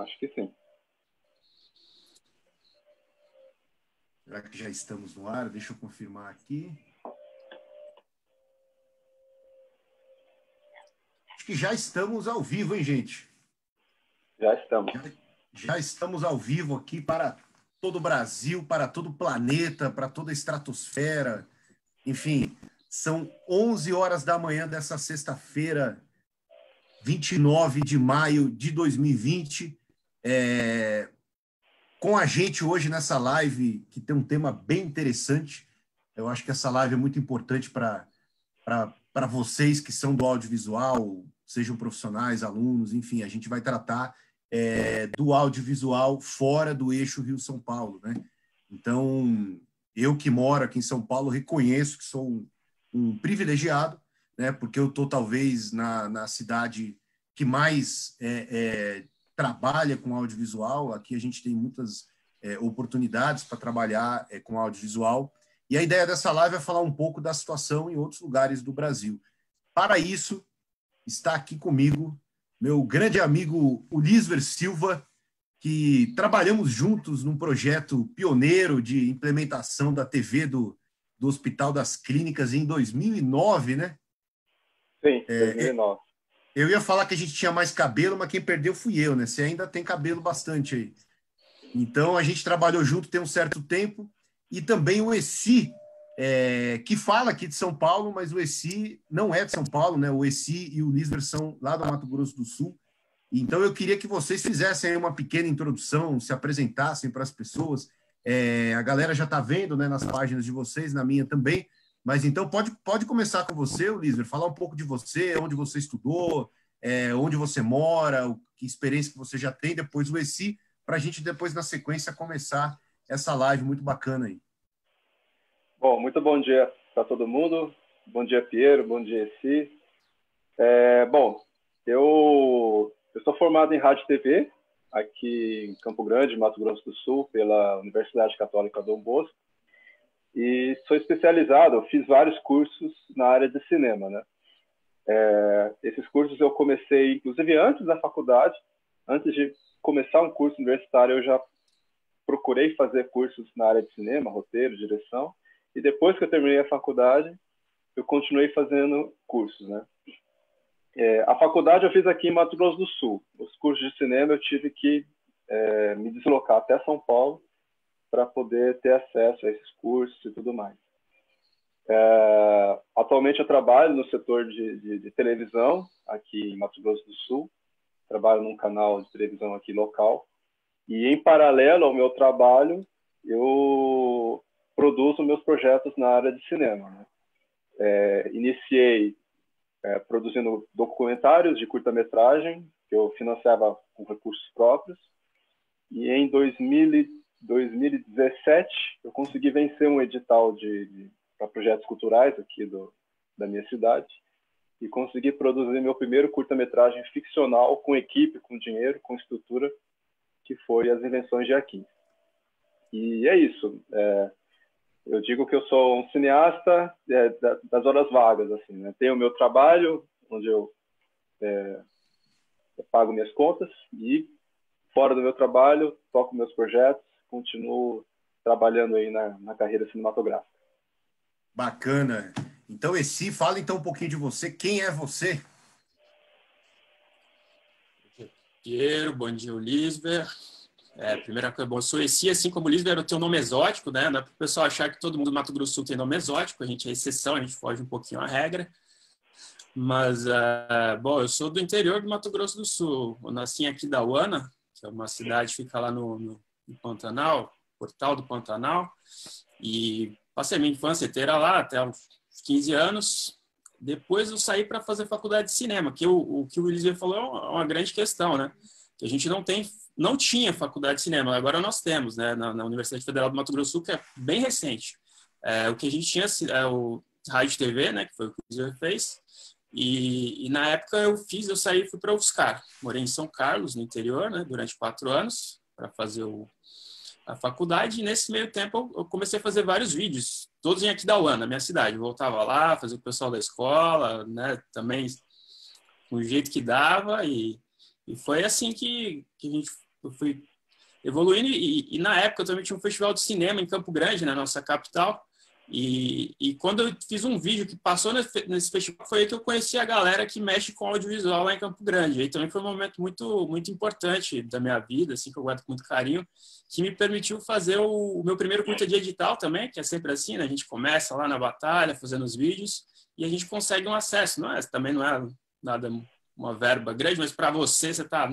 Acho que sim. Será que já estamos no ar? Deixa eu confirmar aqui. Acho que já estamos ao vivo, hein, gente? Já estamos. Já estamos ao vivo aqui para todo o Brasil, para todo o planeta, para toda a estratosfera. Enfim, são 11 horas da manhã dessa sexta-feira, 29 de maio de 2020. Com a gente hoje nessa live, que tem um tema bem interessante. Eu acho que essa live é muito importante para vocês que são do audiovisual, sejam profissionais, alunos, enfim, a gente vai tratar do audiovisual fora do eixo Rio-São Paulo, né? Então, eu que moro aqui em São Paulo, reconheço que sou um privilegiado, né? Porque eu estou talvez na cidade que mais trabalha com audiovisual. Aqui a gente tem muitas oportunidades para trabalhar com audiovisual. E a ideia dessa live é falar um pouco da situação em outros lugares do Brasil. Para isso, está aqui comigo meu grande amigo Ulisver Silva, que trabalhamos juntos num projeto pioneiro de implementação da TV do Hospital das Clínicas em 2009, né? Sim, 2009. Eu ia falar que a gente tinha mais cabelo, mas quem perdeu fui eu, né? Você ainda tem cabelo bastante aí. Então, a gente trabalhou junto tem um certo tempo. E também o ESI, que fala aqui de São Paulo, mas o ESI não é de São Paulo, né? O ESI e o Lisver são lá do Mato Grosso do Sul. Então, eu queria que vocês fizessem aí uma pequena introdução, se apresentassem para as pessoas. A galera já está vendo, né, nas páginas de vocês, na minha também. Mas então pode começar com você, Lisver, falar um pouco de você, onde você estudou, onde você mora, que experiência que você já tem, depois o ESI, para a gente depois, na sequência, começar essa live muito bacana aí. Bom, muito bom dia para todo mundo. Bom dia, Piero. Bom dia, ESI. Bom, eu sou formado em Rádio e TV, aqui em Campo Grande, Mato Grosso do Sul, pela Universidade Católica Dom Bosco. E sou especializado, fiz vários cursos na área de cinema, né? Esses cursos eu comecei, inclusive, antes da faculdade. Antes de começar um curso universitário, eu já procurei fazer cursos na área de cinema, roteiro, direção. E depois que eu terminei a faculdade, eu continuei fazendo cursos, né? A faculdade eu fiz aqui em Mato Grosso do Sul. Os cursos de cinema eu tive que me deslocar até São Paulo para poder ter acesso a esses cursos e tudo mais. Atualmente eu trabalho no setor de televisão aqui em Mato Grosso do Sul. Trabalho num canal de televisão aqui local. E em paralelo ao meu trabalho, eu produzo meus projetos na área de cinema, né? Iniciei produzindo documentários de curta-metragem, que eu financiava com recursos próprios. E em 2017, eu consegui vencer um edital para projetos culturais aqui da minha cidade e consegui produzir meu primeiro curta-metragem ficcional com equipe, com dinheiro, com estrutura, que foi As Invenções de Aqui. E é isso. Eu digo que eu sou um cineasta das horas vagas, assim, né? Tenho o meu trabalho, onde eu pago minhas contas, e fora do meu trabalho, toco meus projetos, continuo trabalhando aí na carreira cinematográfica. Bacana. Então, ESI, fala então um pouquinho de você. Quem é você? Piero, bom dia, Ulisber. Primeira coisa, bom, eu sou ESI, assim como o Lisber, eu tenho um nome exótico, né? Não é para o pessoal achar que todo mundo do Mato Grosso do Sul tem nome exótico, a gente é exceção, a gente foge um pouquinho à regra. Mas, bom, eu sou do interior do Mato Grosso do Sul. Eu nasci aqui da Uana, que é uma cidade que fica lá no Pantanal, Portal do Pantanal, e passei minha infância inteira lá, até uns 15 anos. Depois eu saí para fazer faculdade de cinema, que o que o Lisber falou é uma grande questão, né? Que a gente não tinha faculdade de cinema, agora nós temos, né, na Universidade Federal do Mato Grosso do Sul, que é bem recente. O que a gente tinha o Rádio e TV, né, que foi o que o Lisber fez, e na época eu saí e fui para o UFSCar. Morei em São Carlos, no interior, né, durante 4 anos, para fazer a faculdade, e nesse meio tempo eu comecei a fazer vários vídeos, todos em Aquidauana, na minha cidade. Eu voltava lá, fazia o pessoal da escola, né, também do jeito que dava, e foi assim que a gente eu fui evoluindo e na época eu também tinha um festival de cinema em Campo Grande, na nossa capital, e quando eu fiz um vídeo que passou nesse festival, foi aí que eu conheci a galera que mexe com audiovisual lá em Campo Grande. Aí também foi um momento muito, muito importante da minha vida, assim, que eu guardo com muito carinho, que me permitiu fazer o meu primeiro curta de edital também, que é sempre assim, né? A gente começa lá na batalha, fazendo os vídeos, e a gente consegue um acesso. Também não é nada, uma verba grande, mas para você está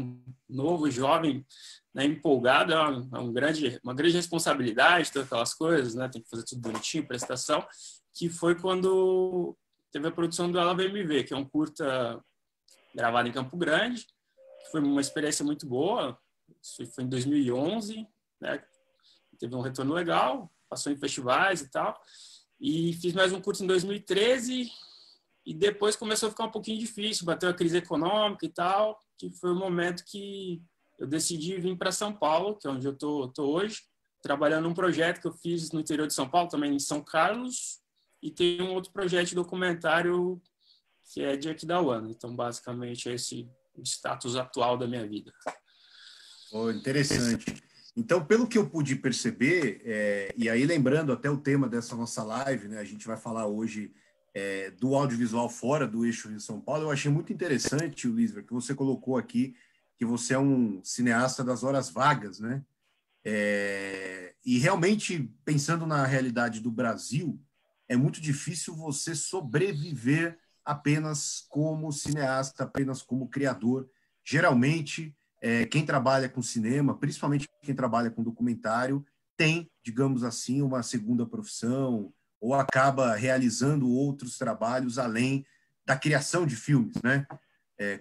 novo, jovem, né, empolgado, uma grande responsabilidade, todas aquelas coisas, né? Tem que fazer tudo bonitinho, prestação, que foi quando teve a produção do Ela Veio Me Ver, que é um curta gravado em Campo Grande, que foi uma experiência muito boa. Isso foi em 2011, né? Teve um retorno legal, passou em festivais e tal, e fiz mais um curso em 2013, e depois começou a ficar um pouquinho difícil, bateu a crise econômica e tal, que foi o momento que eu decidi vir para São Paulo, que é onde eu tô hoje, trabalhando num projeto que eu fiz no interior de São Paulo, também em São Carlos, e tem um outro projeto de documentário que é de Aquidauana. Então, basicamente, é esse o status atual da minha vida. Oh, interessante. Então, pelo que eu pude perceber, e aí lembrando até o tema dessa nossa live, né, a gente vai falar hoje do audiovisual fora do eixo Rio-São Paulo, eu achei muito interessante, Lisber, que você colocou aqui que você é um cineasta das horas vagas, né? E realmente, pensando na realidade do Brasil, é muito difícil você sobreviver apenas como cineasta, apenas como criador. Geralmente, quem trabalha com cinema, principalmente quem trabalha com documentário, tem, digamos assim, uma segunda profissão ou acaba realizando outros trabalhos além da criação de filmes, né?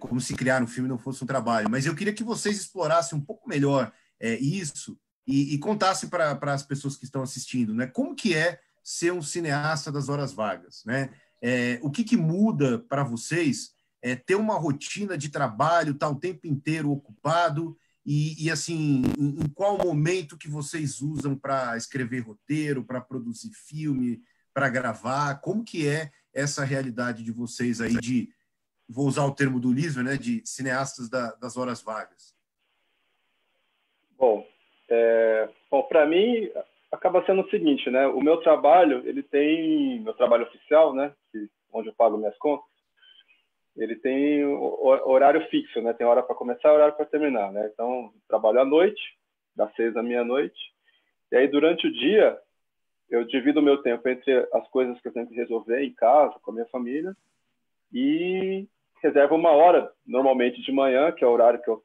Como se criar um filme não fosse um trabalho. Mas eu queria que vocês explorassem um pouco melhor isso e contassem para as pessoas que estão assistindo, né? Como que é ser um cineasta das horas vagas, né? O que muda para vocês ter uma rotina de trabalho, estar o tempo inteiro ocupado e assim, em qual momento que vocês usam para escrever roteiro, para produzir filme, para gravar? Como que é essa realidade de vocês aí de, vou usar o termo do Lisver, né, de cineastas das horas vagas? Bom, para mim acaba sendo o seguinte, né? O meu trabalho, meu trabalho oficial, né, onde eu pago minhas contas, ele tem horário fixo, né? Tem hora para começar, horário para terminar, né? Então, trabalho à noite, das 6 à meia-noite, e aí durante o dia eu divido o meu tempo entre as coisas que eu tenho que resolver em casa, com a minha família, e reservo uma hora, normalmente de manhã, que é o horário que eu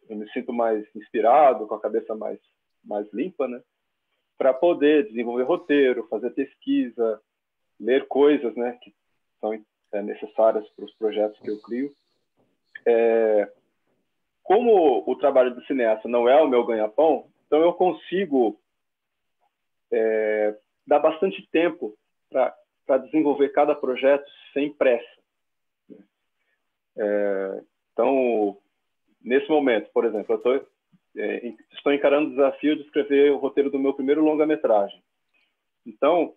me sinto mais inspirado, com a cabeça mais limpa, né? Para poder desenvolver roteiro, fazer pesquisa, ler coisas, né, que são necessárias para os projetos que eu crio. Como o trabalho do cineasta não é o meu ganha-pão, então eu consigo dar bastante tempo para desenvolver cada projeto sem pressa. Então, nesse momento, por exemplo, eu estou encarando o desafio de escrever o roteiro do meu primeiro longa-metragem. Então,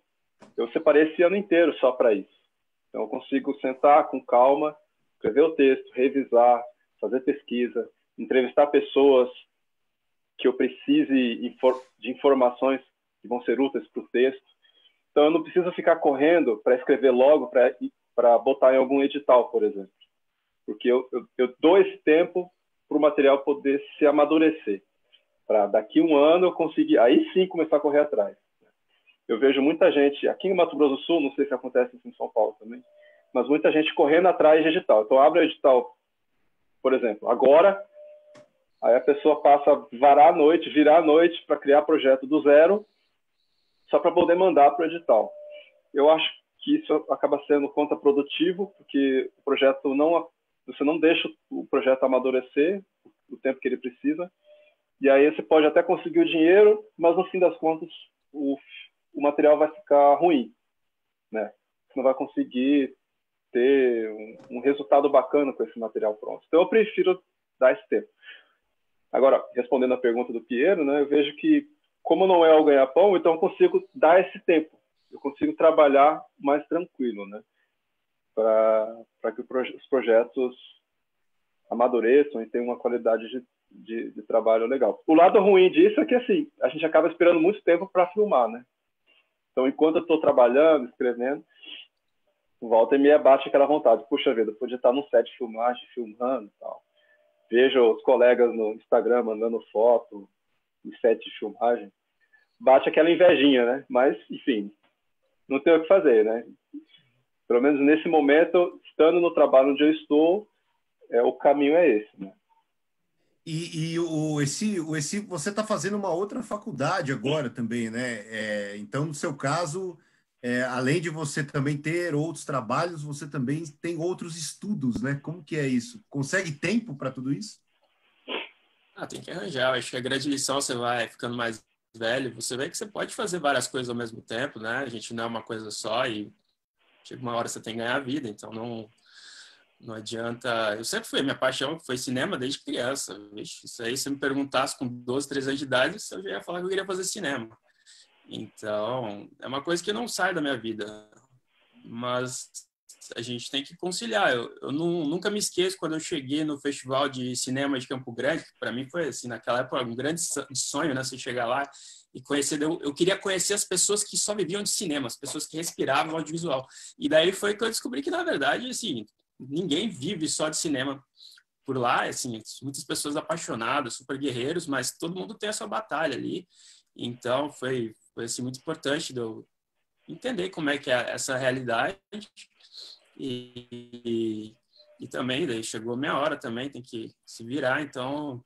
eu separei esse ano inteiro só para isso. Então, eu consigo sentar com calma, escrever o texto, revisar, fazer pesquisa, entrevistar pessoas que eu precise de informações que vão ser úteis para o texto. Então, eu não preciso ficar correndo para escrever logo, para botar em algum edital, por exemplo. Porque eu dou esse tempo para o material poder se amadurecer. Para daqui a um ano eu conseguir, aí sim, começar a correr atrás. Eu vejo muita gente, aqui em Mato Grosso do Sul, não sei se acontece isso em São Paulo também, mas muita gente correndo atrás de edital. Então, abre o edital, por exemplo, agora, aí a pessoa passa a virar à noite para criar projeto do zero, só para poder mandar para o edital. Eu acho que isso acaba sendo contraprodutivo, porque o projeto você não deixa o projeto amadurecer o tempo que ele precisa, e aí você pode até conseguir o dinheiro, mas no fim das contas o material vai ficar ruim, né? Você não vai conseguir ter um resultado bacana com esse material pronto. Então eu prefiro dar esse tempo. Agora, respondendo a pergunta do Piero, né, eu vejo que, como não é o ganha-pão, então eu consigo dar esse tempo. Eu consigo trabalhar mais tranquilo, né? Para que os projetos amadureçam e tenham uma qualidade de trabalho legal. O lado ruim disso é que, assim, a gente acaba esperando muito tempo para filmar, né? Então, enquanto eu estou trabalhando, escrevendo, volta e meia bate aquela vontade. Puxa vida, eu podia estar no set de filmagem, filmando e tal. Vejo os colegas no Instagram mandando foto no set de filmagem. Bate aquela invejinha, né? Mas, enfim, não tem o que fazer, né? Pelo menos nesse momento, estando no trabalho onde eu estou, o caminho é esse, né? Esse você está fazendo uma outra faculdade agora também, né? Então, no seu caso, além de você também ter outros trabalhos, você também tem outros estudos, né? Como que é isso? Consegue tempo para tudo isso? Tem que arranjar. Acho que a grande lição, você vai ficando mais velho, você vê que você pode fazer várias coisas ao mesmo tempo, né? A gente não é uma coisa só e chega uma hora que você tem que ganhar a vida, então não adianta. Eu sempre fui, minha paixão foi cinema desde criança. Vixe, isso aí, se me perguntasse com 12, 13 anos de idade, eu já ia falar que eu queria fazer cinema. Então, é uma coisa que não sai da minha vida. Mas a gente tem que conciliar. Eu nunca me esqueço quando eu cheguei no Festival de Cinema de Campo Grande, que para mim foi, assim, naquela época, um grande sonho, né? Você chegar lá e conhecer. Eu queria conhecer as pessoas que só viviam de cinema, as pessoas que respiravam audiovisual. E daí foi que eu descobri que, na verdade, assim, ninguém vive só de cinema por lá, assim, muitas pessoas apaixonadas, super guerreiros, mas todo mundo tem a sua batalha ali. Então, foi assim, muito importante de eu entender como é que é essa realidade e também, daí chegou a minha hora também, tem que se virar, então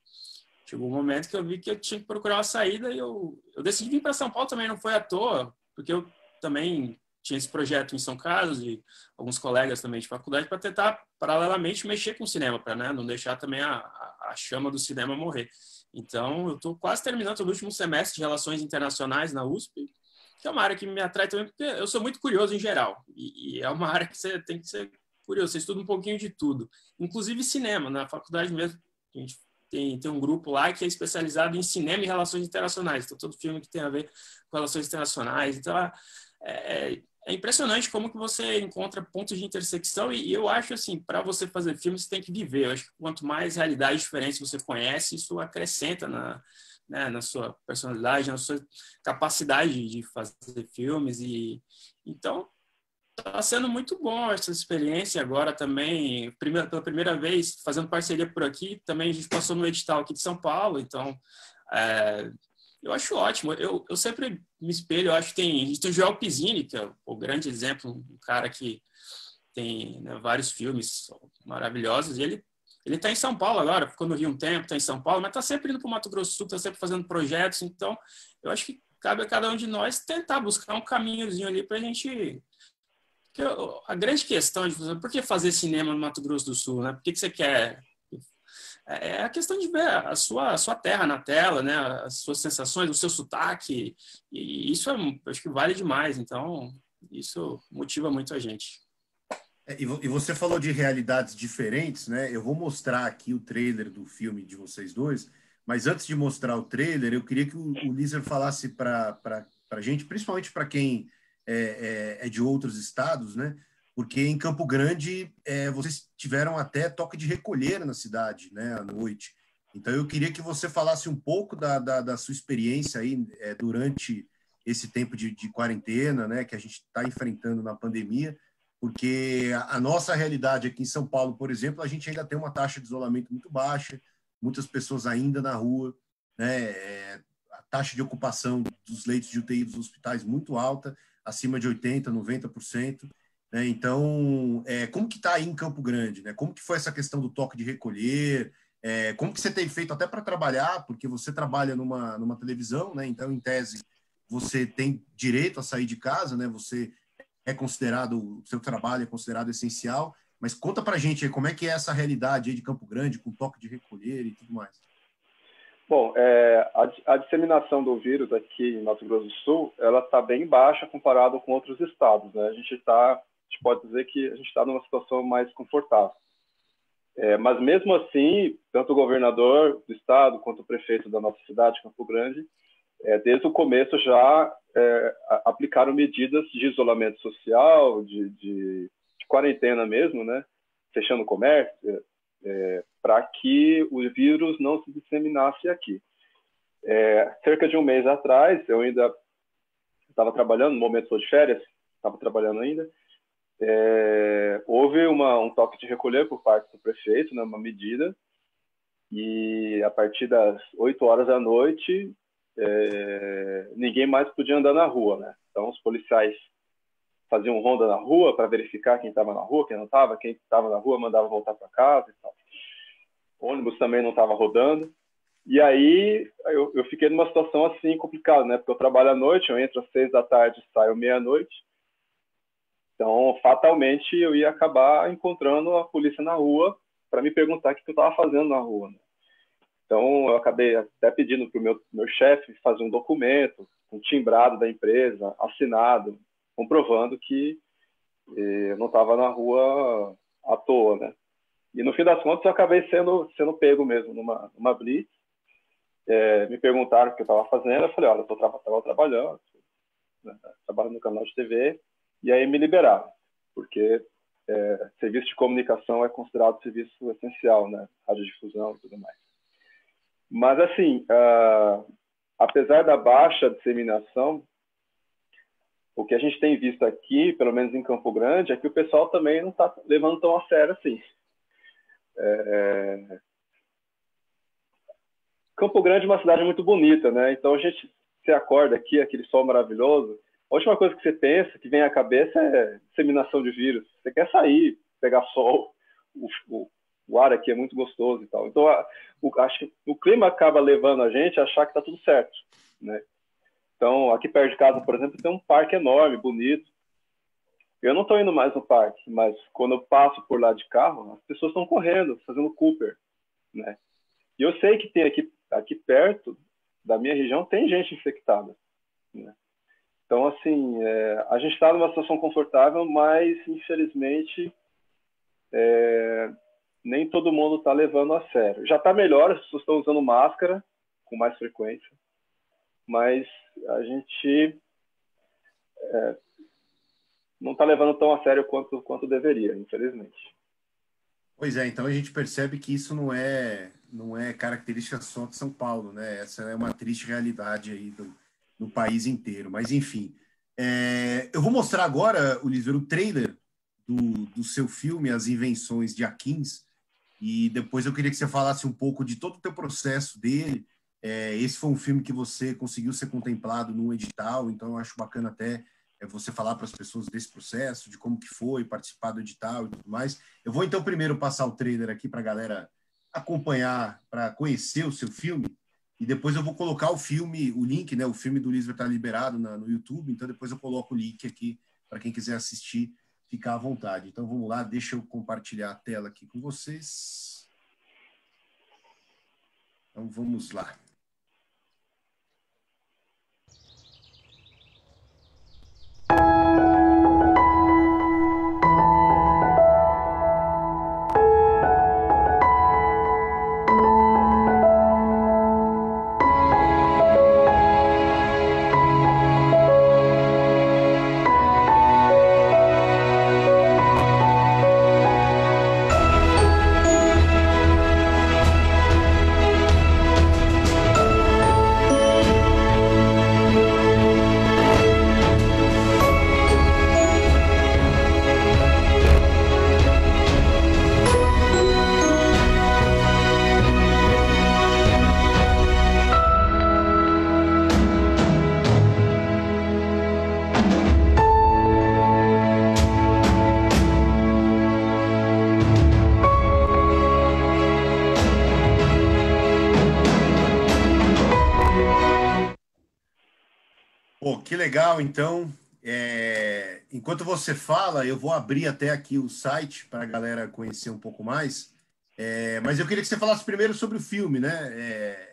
chegou um momento que eu vi que eu tinha que procurar uma saída e eu decidi vir para São Paulo também, não foi à toa, porque eu também tinha esse projeto em São Carlos e alguns colegas também de faculdade para tentar, paralelamente, mexer com o cinema, para, né, não deixar também a chama do cinema morrer. Então, eu estou quase terminando o último semestre de Relações Internacionais na USP, que é uma área que me atrai também, porque eu sou muito curioso em geral. E é uma área que você tem que ser curioso, você estuda um pouquinho de tudo, inclusive cinema. Na faculdade mesmo, a gente tem um grupo lá que é especializado em cinema e relações internacionais. Então, todo filme que tem a ver com relações internacionais. Então, é impressionante como que você encontra pontos de intersecção e eu acho assim, para você fazer filme, você tem que viver. Eu acho que quanto mais realidades diferentes você conhece, isso acrescenta na sua personalidade, na sua capacidade de fazer filmes. E então, está sendo muito bom essa experiência agora também. Pela primeira vez, fazendo parceria por aqui, também a gente passou no edital aqui de São Paulo, então eu acho ótimo. Eu sempre me espelho, eu acho que a gente tem o Joel Pizzini, que é o grande exemplo, um cara que tem, né, vários filmes maravilhosos, e ele está em São Paulo agora, ficou no Rio um tempo, está em São Paulo, mas está sempre indo para o Mato Grosso do Sul, está sempre fazendo projetos, então eu acho que cabe a cada um de nós tentar buscar um caminhozinho ali para a gente... A grande questão de por que fazer cinema no Mato Grosso do Sul, né? Por que você quer... É a questão de ver a sua terra na tela, né? As suas sensações, o seu sotaque, e isso acho que vale demais, então isso motiva muito a gente. E você falou de realidades diferentes, né? Eu vou mostrar aqui o trailer do filme de vocês dois, mas antes de mostrar o trailer, eu queria que o Lizer falasse para a gente, principalmente para quem é de outros estados, né? Porque em Campo Grande vocês tiveram até toque de recolher na cidade, né? À noite. Então eu queria que você falasse um pouco da sua experiência aí durante esse tempo de quarentena, né? Que a gente está enfrentando na pandemia. Porque a nossa realidade aqui em São Paulo, por exemplo, a gente ainda tem uma taxa de isolamento muito baixa, muitas pessoas ainda na rua, né? A taxa de ocupação dos leitos de UTI dos hospitais muito alta, acima de 80%, 90%. Né? Então, como que está aí em Campo Grande? Né? Como que foi essa questão do toque de recolher? Como que você tem feito até para trabalhar? Porque você trabalha numa televisão, né? Então, em tese, você tem direito a sair de casa, né? Você o seu trabalho é considerado essencial, mas conta pra gente aí como é que é essa realidade aí de Campo Grande, com toque de recolher e tudo mais. Bom, a disseminação do vírus aqui em Mato Grosso do Sul, ela está bem baixa comparado com outros estados, né? A gente pode dizer que a gente está numa situação mais confortável. Mas mesmo assim, tanto o governador do estado quanto o prefeito da nossa cidade, Campo Grande, desde o começo já aplicaram medidas de isolamento social, de quarentena mesmo, né? Fechando o comércio, para que o vírus não se disseminasse aqui. Cerca de um mês atrás, eu ainda estava trabalhando, no momento estou de férias, estava trabalhando ainda, houve um toque de recolher por parte do prefeito, né, uma medida, e a partir das 8 horas da noite, ninguém mais podia andar na rua, né? Então, os policiais faziam ronda na rua para verificar quem estava na rua, quem não estava, quem estava na rua mandava voltar para casa e tal. O ônibus também não estava rodando. E aí eu fiquei numa situação assim complicada, né? Porque eu trabalho à noite, eu entro às 6 da tarde, saio meia-noite. Então, fatalmente, eu ia acabar encontrando a polícia na rua para me perguntar o que eu estava fazendo na rua, né? Então, eu acabei até pedindo para o meu chefe fazer um documento, um timbrado da empresa, assinado, comprovando que eu não estava na rua à toa, né? E no fim das contas, eu acabei sendo pego mesmo numa blitz. Me perguntaram o que eu estava fazendo, eu falei, olha, eu estava trabalhando, né? Trabalho no canal de TV, e aí me liberaram, porque serviço de comunicação é considerado serviço essencial, né? Radiodifusão e tudo mais. Mas, assim, apesar da baixa disseminação, o que a gente tem visto aqui, pelo menos em Campo Grande, é que o pessoal também não está levando tão a sério assim. Campo Grande é uma cidade muito bonita, né? Então, você acorda aqui, aquele sol maravilhoso, a última coisa que você pensa, que vem à cabeça, é disseminação de vírus. Você quer sair, pegar sol, o ar aqui é muito gostoso e tal. Então, acho que o clima acaba levando a gente a achar que está tudo certo, né? Então, aqui perto de casa, por exemplo, tem um parque enorme, bonito. Eu não estou indo mais no parque, mas quando eu passo por lá de carro, as pessoas estão correndo, fazendo Cooper, né? E eu sei que tem aqui perto da minha região, tem gente infectada, né? Então, assim, a gente está numa situação confortável, mas, infelizmente, nem todo mundo está levando a sério. Já está melhor, as pessoas estão usando máscara com mais frequência, mas a gente não está levando tão a sério quanto deveria, infelizmente. Pois é, então a gente percebe que isso não é característica só de São Paulo, né? Essa é uma triste realidade aí no país inteiro. Mas, enfim, eu vou mostrar agora, Oliver, o trailer do seu filme As Invenções de Aquins, e depois eu queria que você falasse um pouco de todo o teu processo dele. Esse foi um filme que você conseguiu ser contemplado num edital, então eu acho bacana até você falar para as pessoas desse processo, de como que foi participar do edital e tudo mais. Eu vou então primeiro passar o trailer aqui para a galera acompanhar, para conhecer o seu filme, e depois eu vou colocar o filme, o link, né? O filme do Lisver está liberado no YouTube, então depois eu coloco o link aqui para quem quiser assistir, ficar à vontade. Então vamos lá, deixa eu compartilhar a tela aqui com vocês. Então vamos lá. Pô, que legal, então. Enquanto você fala, eu vou abrir até aqui o site para a galera conhecer um pouco mais. Mas eu queria que você falasse primeiro sobre o filme, né?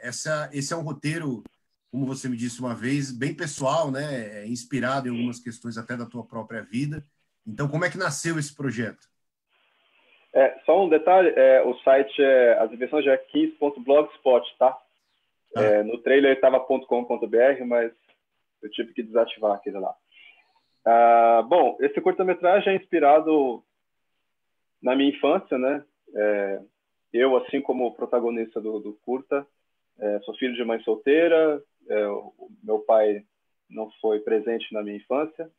Esse é um roteiro, como você me disse uma vez, bem pessoal, né? Inspirado em algumas questões até da tua própria vida. Então, como é que nasceu esse projeto? Só um detalhe, o site é asinvençõesdeaquins.blogspot, tá? No trailer estava .com.br, mas eu tive que desativar aquele lá. Bom, esse curta-metragem é inspirado na minha infância, né? eu, assim como o protagonista do curta, sou filho de mãe solteira, o meu pai não foi presente na minha infância,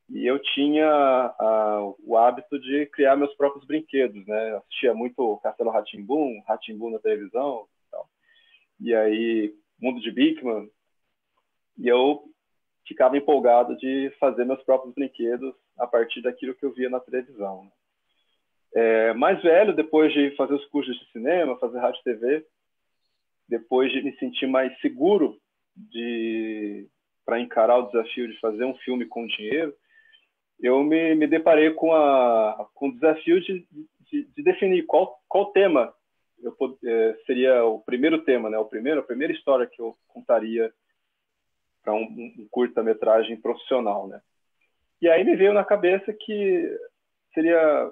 e eu tinha o hábito de criar meus próprios brinquedos, né? Eu assistia muito Castelo Rá-Tim-Bum na televisão, tal. E aí Mundo de Bigman, e eu ficava empolgado de fazer meus próprios brinquedos a partir daquilo que eu via na televisão. Mais velho, depois de fazer os cursos de cinema, fazer rádio e TV, depois de me sentir mais seguro para encarar o desafio de fazer um filme com dinheiro, eu me deparei com o desafio de definir qual tema seria o primeiro tema, né? A primeira história que eu contaria para um curta-metragem profissional, né? E aí me veio na cabeça que seria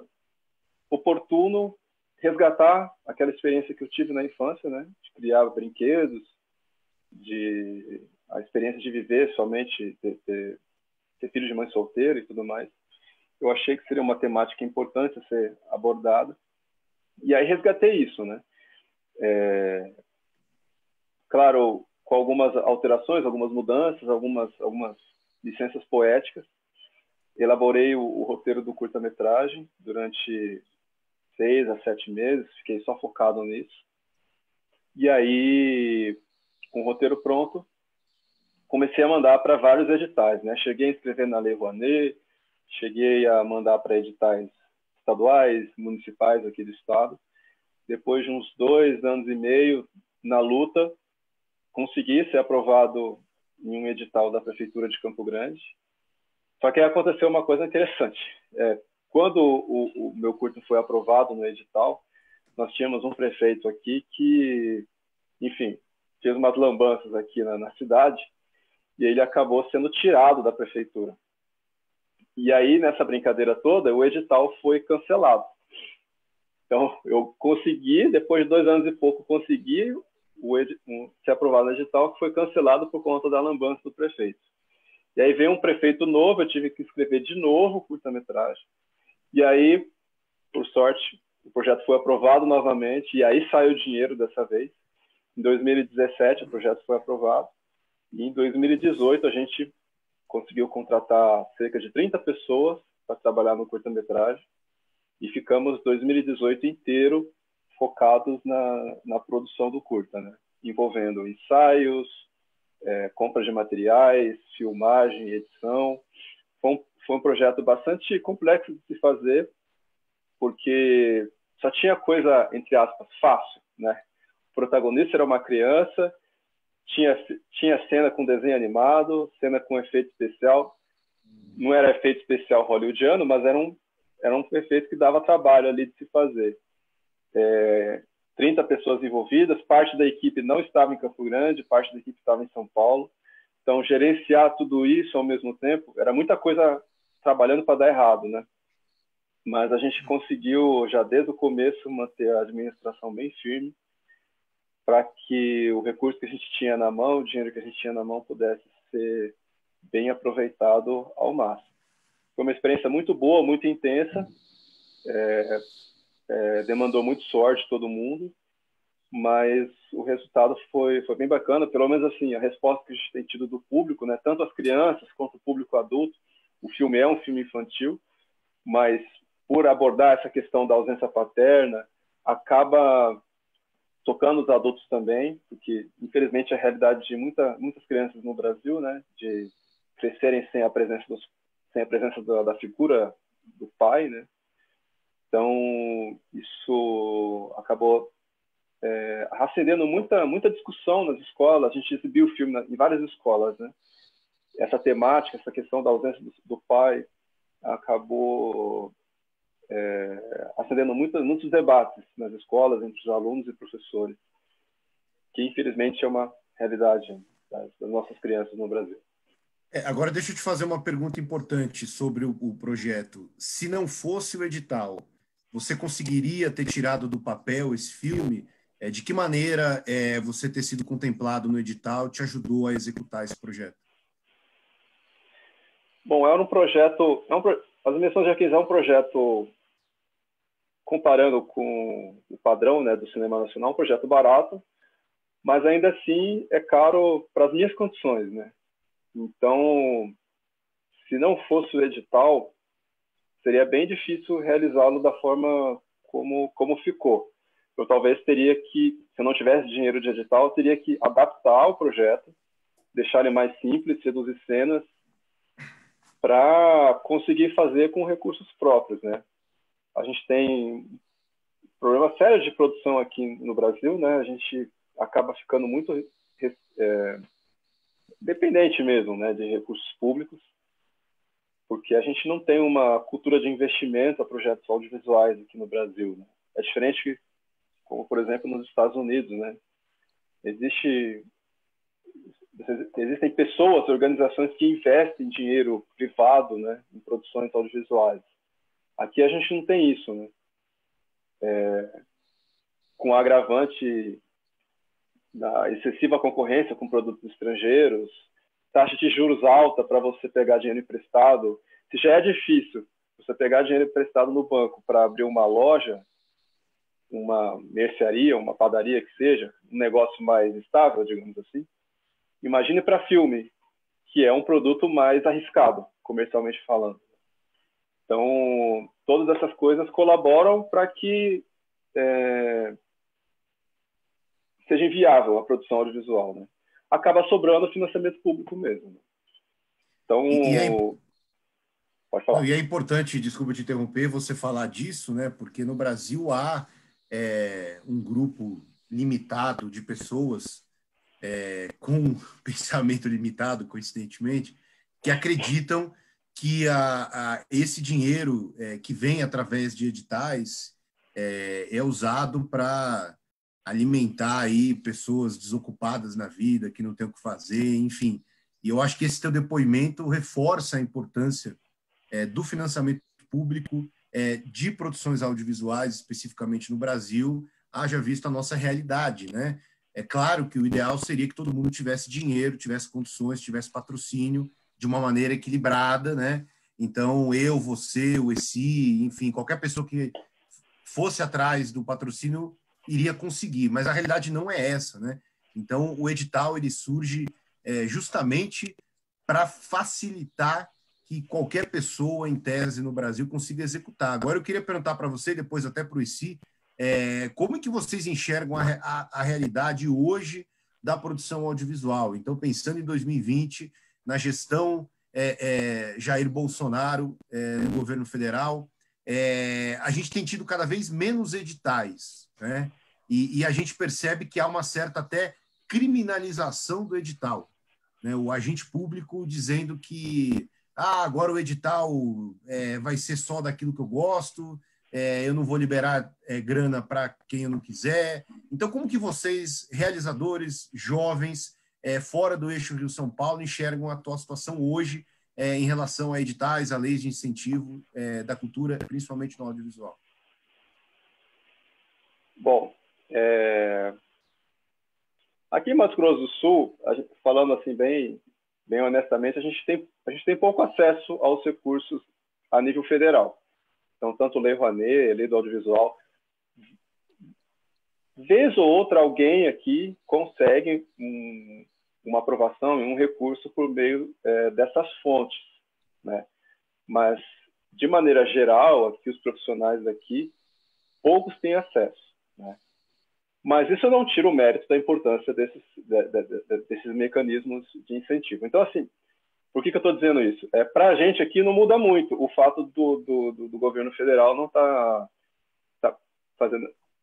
oportuno resgatar aquela experiência que eu tive na infância, né? De criar brinquedos, a experiência de viver somente, ter filho de mãe solteira e tudo mais. Eu achei que seria uma temática importante a ser abordada. E aí resgatei isso, né? Claro, com algumas alterações, algumas mudanças, algumas licenças poéticas. Elaborei o roteiro do curta-metragem durante 6 a 7 meses, fiquei só focado nisso. E aí, com o roteiro pronto, comecei a mandar para vários editais, né? Cheguei a inscrever na Lei Rouanet, cheguei a mandar para editais estaduais, municipais aqui do estado. Depois de uns 2 anos e meio na luta, consegui ser aprovado em um edital da Prefeitura de Campo Grande. Só que aí aconteceu uma coisa interessante. Quando o meu curta foi aprovado no edital, nós tínhamos um prefeito aqui que, enfim, fez umas lambanças aqui na cidade, e ele acabou sendo tirado da prefeitura. E aí, nessa brincadeira toda, o edital foi cancelado. Então, eu consegui, depois de 2 anos e pouco, consegui ser aprovado no edital, que foi cancelado por conta da lambança do prefeito. E aí veio um prefeito novo, eu tive que escrever de novo o curta-metragem. E aí, por sorte, o projeto foi aprovado novamente, e aí saiu o dinheiro dessa vez. Em 2017, o projeto foi aprovado. E em 2018, a gente conseguiu contratar cerca de 30 pessoas para trabalhar no curta-metragem. E ficamos 2018 inteiro focados na produção do curta, né? Envolvendo ensaios, compra de materiais, filmagem, edição. Foi um projeto bastante complexo de se fazer, porque só tinha coisa, entre aspas, fácil, né? O protagonista era uma criança, tinha cena com desenho animado, cena com efeito especial. Não era efeito especial hollywoodiano, mas era um efeito que dava trabalho ali de se fazer. 30 pessoas envolvidas, parte da equipe não estava em Campo Grande, parte da equipe estava em São Paulo. Então, gerenciar tudo isso ao mesmo tempo, era muita coisa trabalhando para dar errado, né? Mas a gente conseguiu, já desde o começo, manter a administração bem firme para que o recurso que a gente tinha na mão, o dinheiro que a gente tinha na mão, pudesse ser bem aproveitado ao máximo. Foi uma experiência muito boa, muito intensa, demandou muito sorte de todo mundo, mas o resultado foi bem bacana, pelo menos assim, a resposta que a gente tem tido do público, né, tanto as crianças quanto o público adulto. O filme é um filme infantil, mas por abordar essa questão da ausência paterna, acaba tocando os adultos também, porque infelizmente a realidade de muitas crianças no Brasil, né, de crescerem sem a presença da figura do pai, né. Então isso acabou acendendo muita discussão nas escolas. A gente exibiu o filme em várias escolas, né. Essa temática, essa questão da ausência do pai, acabou acendendo muitos debates nas escolas, entre os alunos e professores, que infelizmente é uma realidade das nossas crianças no Brasil. Agora deixa eu te fazer uma pergunta importante sobre o projeto. Se não fosse o edital, você conseguiria ter tirado do papel esse filme? De que maneira você ter sido contemplado no edital te ajudou a executar esse projeto? Bom, era um projeto... As Dimensões de Arqueis é um projeto comparando com o padrão, né, do cinema nacional, um projeto barato, mas ainda assim é caro para as minhas condições, né? Então, se não fosse o edital, seria bem difícil realizá-lo da forma como ficou. Eu talvez teria que, se eu não tivesse dinheiro de edital, eu teria que adaptar o projeto, deixar ele mais simples, reduzir cenas, para conseguir fazer com recursos próprios, né? A gente tem problema sério de produção aqui no Brasil, né? A gente acaba ficando muito dependente mesmo, né, de recursos públicos, porque a gente não tem uma cultura de investimento a projetos audiovisuais aqui no Brasil, né? É diferente, como por exemplo nos Estados Unidos, né? Existem pessoas, organizações que investem dinheiro privado, né, em produções audiovisuais. Aqui a gente não tem isso, né? Com o agravante da excessiva concorrência com produtos estrangeiros, taxa de juros alta para você pegar dinheiro emprestado. Se já é difícil você pegar dinheiro emprestado no banco para abrir uma loja, uma mercearia, uma padaria que seja, um negócio mais estável, digamos assim, imagine para filme, que é um produto mais arriscado, comercialmente falando. Então, todas essas coisas colaboram para que seja inviável a produção audiovisual, né? Acaba sobrando financiamento público mesmo, né? Então, pode falar. E é importante, desculpa te interromper, você falar disso, né? Porque no Brasil há um grupo limitado de pessoas com pensamento limitado, coincidentemente, que acreditam que esse dinheiro que vem através de editais é usado para alimentar aí pessoas desocupadas na vida, que não tem o que fazer, enfim. E eu acho que esse teu depoimento reforça a importância do financiamento público de produções audiovisuais, especificamente no Brasil, haja visto a nossa realidade, né? É claro que o ideal seria que todo mundo tivesse dinheiro, tivesse condições, tivesse patrocínio de uma maneira equilibrada, né? Então, eu, você, o ESI, enfim, qualquer pessoa que fosse atrás do patrocínio iria conseguir, mas a realidade não é essa, né? Então, o edital ele surge justamente para facilitar que qualquer pessoa, em tese, no Brasil, consiga executar. Agora, eu queria perguntar para você, depois até para o ICI, como é que vocês enxergam a realidade hoje da produção audiovisual? Então, pensando em 2020, na gestão Jair Bolsonaro no governo federal, a gente tem tido cada vez menos editais, né? E a gente percebe que há uma certa até criminalização do edital, né? O agente público dizendo que agora o edital vai ser só daquilo que eu gosto, eu não vou liberar grana para quem eu não quiser. Então, como que vocês, realizadores, jovens, fora do eixo Rio-São Paulo, enxergam a atual situação hoje em relação a editais, a leis de incentivo da cultura, principalmente no audiovisual? Bom, aqui em Mato Grosso do Sul, falando assim bem honestamente, a gente tem pouco acesso aos recursos a nível federal. Então, tanto Lei Rouanet, Lei do Audiovisual, vez ou outra alguém aqui consegue uma aprovação e um recurso por meio dessas fontes, né? Mas, de maneira geral, aqui os profissionais daqui, poucos têm acesso, né? Mas isso não tira o mérito da importância desses mecanismos de incentivo. Então, assim, por que eu estou dizendo isso? Para a gente aqui não muda muito o fato do governo federal não tá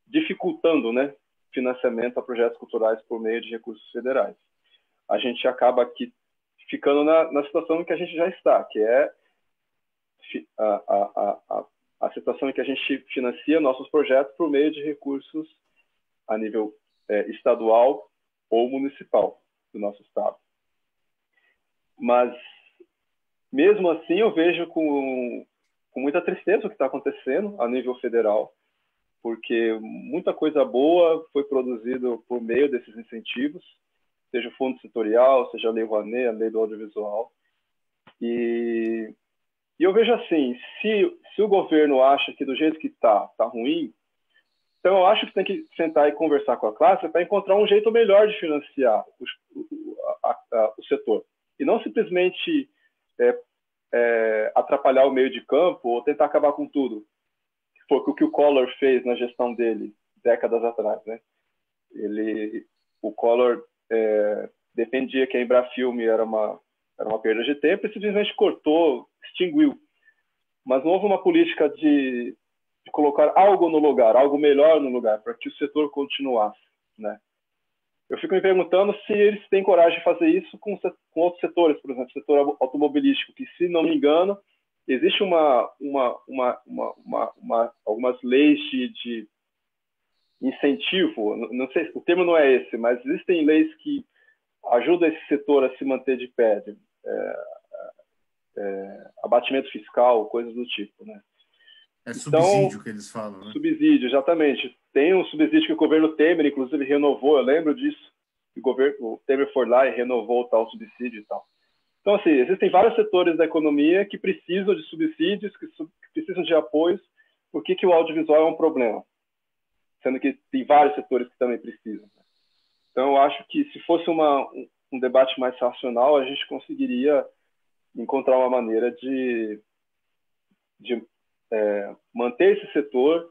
dificultando, né, financiamento a projetos culturais por meio de recursos federais. A gente acaba aqui ficando na situação em que a gente já está, que é a situação em que a gente financia nossos projetos por meio de recursos a nível estadual ou municipal do nosso estado. Mas, mesmo assim, eu vejo com muita tristeza o que está acontecendo a nível federal, porque muita coisa boa foi produzida por meio desses incentivos, seja o Fundo Setorial, seja a Lei Rouanet, a Lei do Audiovisual. E E eu vejo assim, se o governo acha que do jeito que tá ruim, então eu acho que tem que sentar e conversar com a classe para encontrar um jeito melhor de financiar o setor. E não simplesmente atrapalhar o meio de campo ou tentar acabar com tudo. Foi o que o Collor fez na gestão dele, décadas atrás, né? O Collor defendia que a Embrafilme era uma perda de tempo e simplesmente cortou, extinguiu. Mas não houve uma política de colocar algo no lugar, algo melhor no lugar, para que o setor continuasse, né? Eu fico me perguntando se eles têm coragem de fazer isso com outros setores, por exemplo, o setor automobilístico, que, se não me engano, existe algumas leis de incentivo, não sei, o termo não é esse, mas existem leis que ajudam esse setor a se manter de pé, abatimento fiscal, coisas do tipo, né? É subsídio então, que eles falam, né? Subsídio, exatamente. Tem um subsídio que o governo Temer, inclusive, renovou, eu lembro disso, que o Temer foi lá e renovou o tal subsídio e tal. Então, assim, existem vários setores da economia que precisam de subsídios, que precisam de apoios. Por que o audiovisual é um problema? Sendo que tem vários setores que também precisam. Então, eu acho que se fosse um debate mais racional, a gente conseguiria encontrar uma maneira de manter esse setor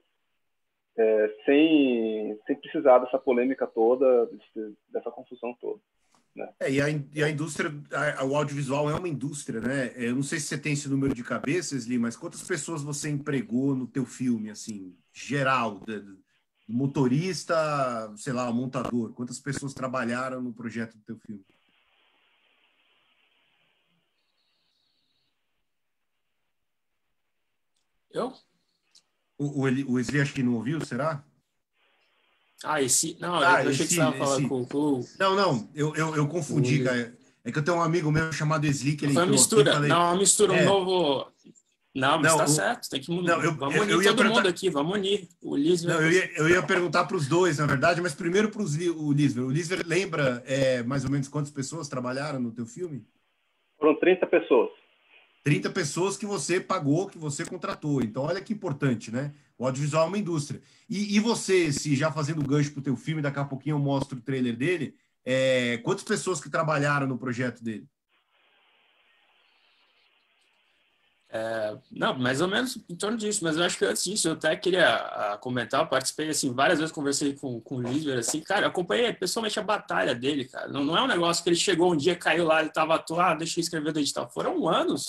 sem precisar dessa polêmica toda, dessa confusão toda. Né? E a indústria, o audiovisual é uma indústria, né? Eu não sei se você tem esse número de cabeça, Esli, mas quantas pessoas você empregou no teu filme, assim, geral, do motorista, sei lá, o montador? Quantas pessoas trabalharam no projeto do teu filme? Eu? O Esli acho que não ouviu, será? Esse... Não, eu achei que você estava falando com... Não, eu confundi, cara. É que eu tenho um amigo meu chamado Esli, que ele... Foi uma mistura, falei... não, uma mistura, um novo... Não, mas tá certo, tem que mudar. Vamos unir todo mundo aqui, vamos unir. O Lisver... Não, eu ia perguntar para os dois, na verdade, mas primeiro para o Lisver. O Lisver lembra mais ou menos quantas pessoas trabalharam no teu filme? Foram 30 pessoas. 30 pessoas que você pagou, que você contratou. Então, olha que importante, né? O audiovisual é uma indústria. E você, se já fazendo gancho para o teu filme, daqui a pouquinho eu mostro o trailer dele, quantas pessoas que trabalharam no projeto dele? Não, mais ou menos em torno disso, mas eu acho que antes disso eu até queria comentar, eu participei, assim, várias vezes conversei com o Lisver, assim, cara, eu acompanhei pessoalmente a batalha dele, cara, não é um negócio que ele chegou um dia, caiu lá, ele estava atuando, deixa eu escrever do edital, foram anos,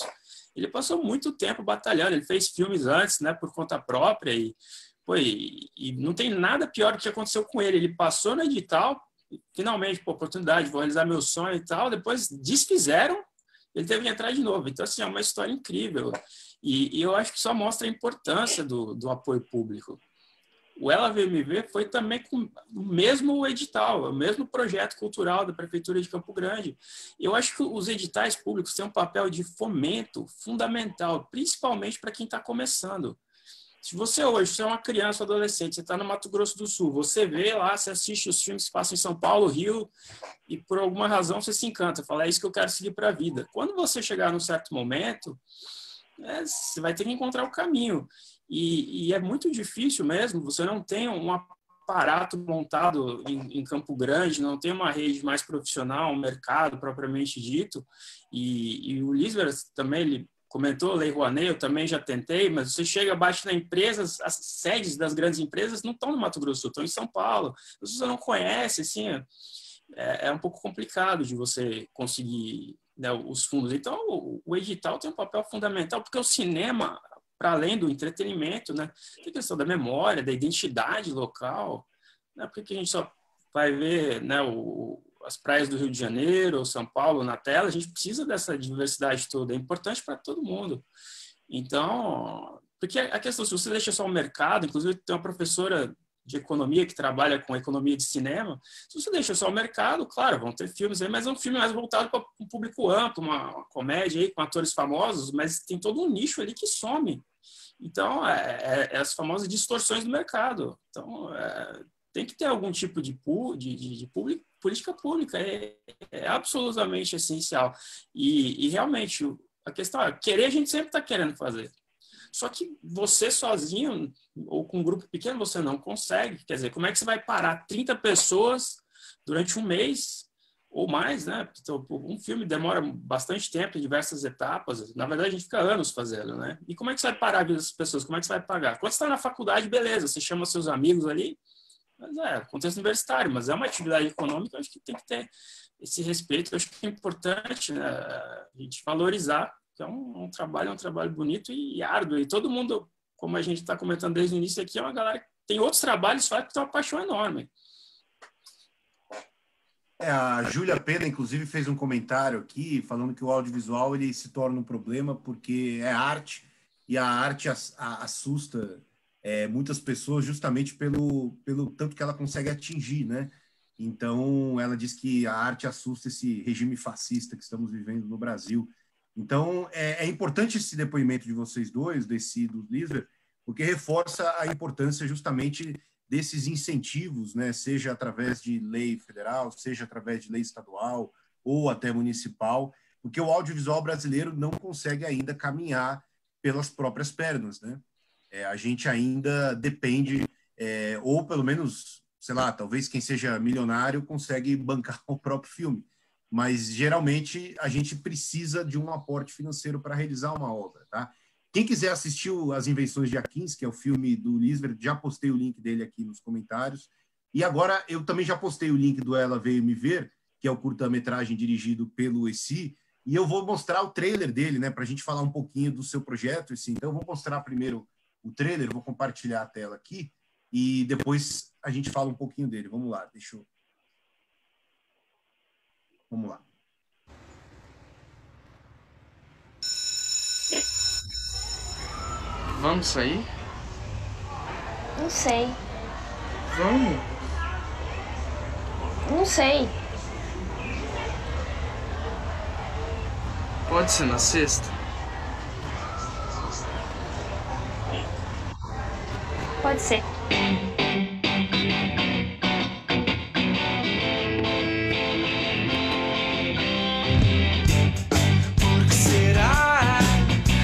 ele passou muito tempo batalhando, ele fez filmes antes, né, por conta própria e não tem nada pior do que aconteceu com ele, ele passou no edital, finalmente, oportunidade, vou realizar meu sonho e tal, depois desfizeram, ele teve que entrar de novo. Então, assim, é uma história incrível. E eu acho que só mostra a importância do apoio público. O Ela Veio Me Ver foi também com o mesmo edital, o mesmo projeto cultural da Prefeitura de Campo Grande. Eu acho que os editais públicos têm um papel de fomento fundamental, principalmente para quem está começando. Se você hoje, você é uma criança ou adolescente, você está no Mato Grosso do Sul, você vê lá, você assiste os filmes que passam em São Paulo, Rio, e por alguma razão você se encanta, fala, é isso que eu quero seguir para a vida. Quando você chegar num certo momento, você vai ter que encontrar o caminho. E é muito difícil mesmo, você não tem um aparato montado em Campo Grande, não tem uma rede mais profissional, um mercado propriamente dito, e o Lisver também, ele comentou, Lei Rouanet, eu também já tentei, mas você chega, bate na empresa, as sedes das grandes empresas não estão no Mato Grosso do Sul, estão em São Paulo. Se você não conhece, assim, é um pouco complicado de você conseguir, né, os fundos. Então, o edital tem um papel fundamental, porque o cinema, para além do entretenimento, né, tem questão da memória, da identidade local, né, porque a gente só vai ver, né, as praias do Rio de Janeiro ou São Paulo na tela, a gente precisa dessa diversidade toda, é importante para todo mundo. Então, porque a questão, se você deixa só o mercado, inclusive tem uma professora de economia que trabalha com economia de cinema, se você deixa só o mercado, claro, vão ter filmes aí, mas é um filme mais voltado para um público amplo, uma comédia aí com atores famosos, mas tem todo um nicho ali que some. Então, as famosas distorções do mercado. Então, tem que ter algum tipo de política pública, é absolutamente essencial. E realmente, a questão é, querer a gente sempre está querendo fazer. Só que você sozinho, ou com um grupo pequeno, você não consegue. Quer dizer, como é que você vai parar 30 pessoas durante um mês ou mais, né? Então, um filme demora bastante tempo, em diversas etapas. Na verdade, a gente fica anos fazendo, né? E como é que você vai parar a vida dessas pessoas? Como é que você vai pagar? Quando você está na faculdade, beleza, você chama seus amigos ali, mas contexto universitário, mas é uma atividade econômica, eu acho que tem que ter esse respeito. Eu acho que é importante, né, a gente valorizar, que é um trabalho bonito e árduo. E todo mundo, como a gente está comentando desde o início aqui, é uma galera que tem outros trabalhos, só que tem uma paixão enorme. A Júlia Pena, inclusive, fez um comentário aqui falando que o audiovisual ele se torna um problema porque é arte e a arte assusta muitas pessoas justamente pelo tanto que ela consegue atingir, né? Então, ela diz que a arte assusta esse regime fascista que estamos vivendo no Brasil. Então, é importante esse depoimento de vocês dois, desse do Lisver, porque reforça a importância justamente desses incentivos, né, seja através de lei federal, seja através de lei estadual ou até municipal, porque o audiovisual brasileiro não consegue ainda caminhar pelas próprias pernas, né? A gente ainda depende, ou pelo menos, sei lá, talvez quem seja milionário consegue bancar o próprio filme, mas geralmente a gente precisa de um aporte financeiro para realizar uma obra, tá? Quem quiser assistir As Invenções de Akins, que é o filme do Lisver, já postei o link dele aqui nos comentários. E agora eu também já postei o link do Ela Veio Me Ver, que é o curta-metragem dirigido pelo Essi, e eu vou mostrar o trailer dele, né, para a gente falar um pouquinho do seu projeto, Essi. Então eu vou mostrar primeiro o trailer, vou compartilhar a tela aqui, e depois a gente fala um pouquinho dele. Vamos lá, Vamos lá. Vamos sair? Não sei. Vamos. Não sei. Pode ser na sexta? Pode ser. Por que será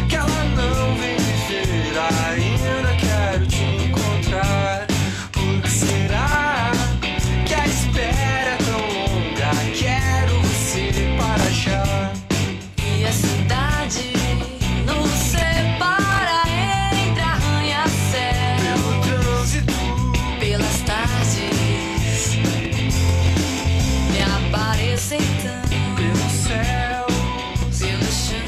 que ela não vem me ver? Ainda quero te encontrar. Por que será que a espera é tão longa? Quero você para já. E a cidade nos separa entre arranha-céu, Pelo trânsito, pelas tardes, me aparecem tão pelo céu, pelo chão,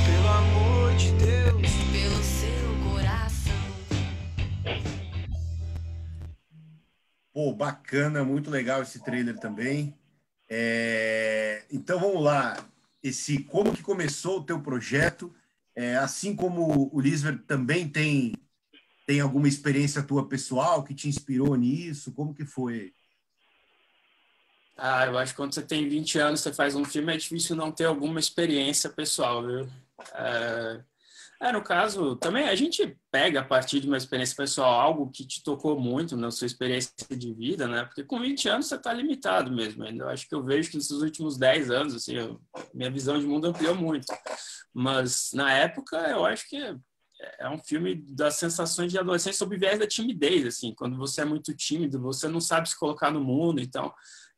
pelo amor de Deus. pelo seu coração. Pô, bacana, muito legal esse trailer também. Então vamos lá. Como que começou o teu projeto? Assim como o Lisver também tem alguma experiência tua pessoal que te inspirou nisso? Como que foi? Eu acho que quando você tem 20 anos, você faz um filme, é difícil não ter alguma experiência pessoal, viu? No caso, também a gente pega a partir de uma experiência pessoal algo que te tocou muito na sua experiência de vida, né? Porque com 20 anos você está limitado mesmo. Eu acho que eu vejo que nesses últimos 10 anos, assim, minha visão de mundo ampliou muito. Mas, na época, eu acho que é um filme das sensações de adolescente sob o viés da timidez, assim. Quando você é muito tímido, você não sabe se colocar no mundo. Então,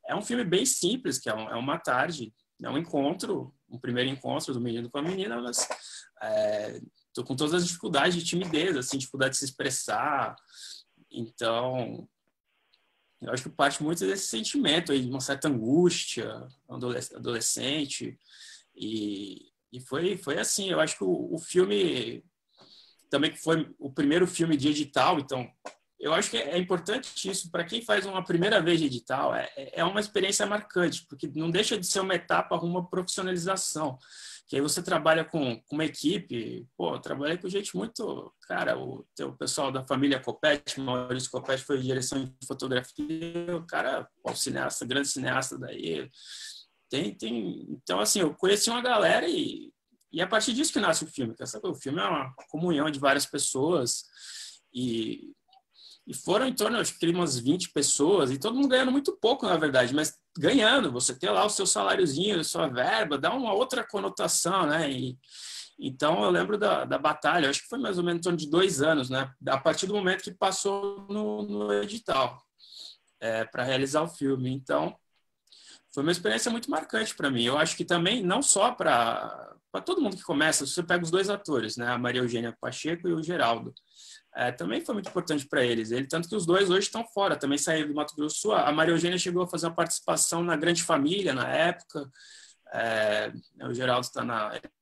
é um filme bem simples, que é uma tarde, é um encontro, um primeiro encontro do menino com a menina, mas tô com todas as dificuldades de timidez, assim, dificuldade de se expressar. Então, eu acho que parte muito desse sentimento aí, de uma certa angústia adolescente. E foi assim, eu acho que o filme também que foi o primeiro filme de edital, então eu acho que é importante isso para quem faz uma primeira vez de edital, é uma experiência marcante, porque não deixa de ser uma etapa rumo à profissionalização, que aí você trabalha com uma equipe, eu trabalhei com gente muito, cara, o pessoal da família Copete, Maurício Copete foi direção de fotografia, o cara, cineasta, grande cineasta daí, então assim, eu conheci uma galera e é a partir disso que nasce o filme, o filme é uma comunhão de várias pessoas e E foram em torno, acho que umas 20 pessoas, e todo mundo ganhando muito pouco, na verdade, mas ganhando. Você ter lá o seu saláriozinho, a sua verba, dá uma outra conotação, né? Então, eu lembro da batalha, acho que foi mais ou menos em torno de 2 anos, né? A partir do momento que passou no edital, para realizar o filme. Então, foi uma experiência muito marcante para mim. Eu acho que também, não só para todo mundo que começa, você pega os 2 atores, né? A Maria Eugênia Pacheco e o Geraldo. Também foi muito importante para eles. Tanto que os 2 hoje estão fora, também saíram do Mato Grosso do Sul. A Maria Eugênia chegou a fazer uma participação na Grande Família, na época. O Geraldo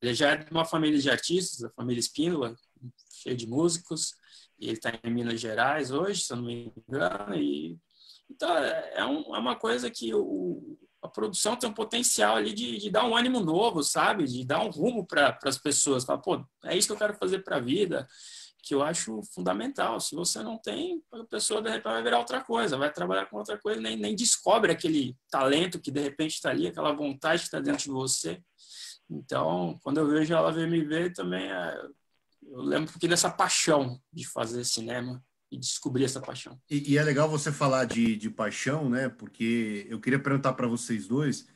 ele já é de uma família de artistas, a família Espíndola, cheia de músicos, e ele está em Minas Gerais hoje, se eu não me engano. Então, é uma coisa que a produção tem um potencial ali de dar um ânimo novo, sabe? De dar um rumo para as pessoas. Falar, pô, é isso que eu quero fazer para a vida, que eu acho fundamental. Se você não tem, a pessoa de repente vai virar outra coisa, vai trabalhar com outra coisa, nem descobre aquele talento que de repente está ali, aquela vontade que está dentro de você. Então, quando eu vejo ela vir me ver também, eu lembro um pouquinho dessa paixão de fazer cinema e descobrir essa paixão. E é legal você falar de paixão, né? Porque eu queria perguntar para vocês dois, se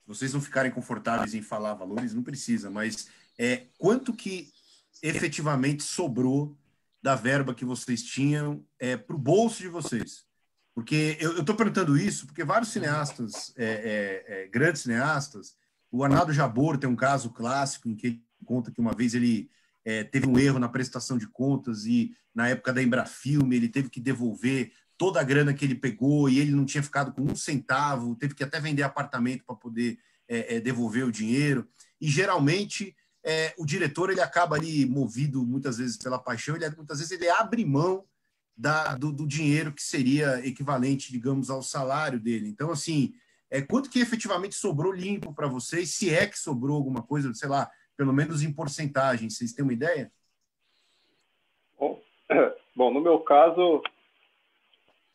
vocês não ficarem confortáveis em falar valores, não precisa, mas quanto que efetivamente sobrou da verba que vocês tinham para o bolso de vocês? Porque eu estou perguntando isso porque vários cineastas, grandes cineastas, o Arnaldo Jabor tem um caso clássico em que ele conta que uma vez ele teve um erro na prestação de contas e na época da Embrafilme ele teve que devolver toda a grana que ele pegou e ele não tinha ficado com 1 centavo, teve que até vender apartamento para poder devolver o dinheiro. E geralmente o diretor ele acaba ali movido muitas vezes pela paixão, muitas vezes ele abre mão do dinheiro que seria equivalente, digamos, ao salário dele. Então, assim, quanto que efetivamente sobrou limpo para vocês, se é que sobrou alguma coisa, sei lá, pelo menos em porcentagem, vocês têm uma ideia? Bom, no meu caso,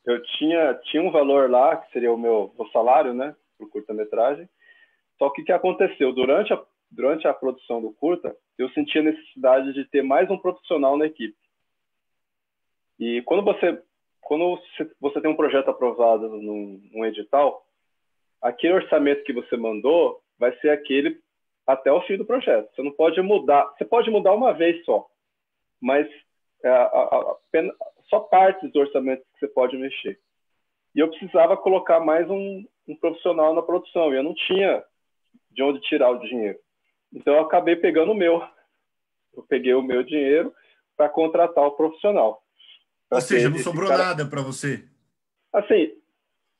eu tinha um valor lá, que seria o meu salário, né, para o curta-metragem, só que o que aconteceu? Durante a produção do curta, eu senti a necessidade de ter mais um profissional na equipe. E quando você tem um projeto aprovado num edital, aquele orçamento que você mandou vai ser aquele até o fim do projeto. Você não pode mudar. Você pode mudar uma vez só, mas só partes do orçamento que você pode mexer. E eu precisava colocar mais um profissional na produção, e eu não tinha de onde tirar o dinheiro. Então, eu acabei pegando o meu. Eu peguei o meu dinheiro para contratar o profissional. Ou seja, não sobrou nada para você? Assim,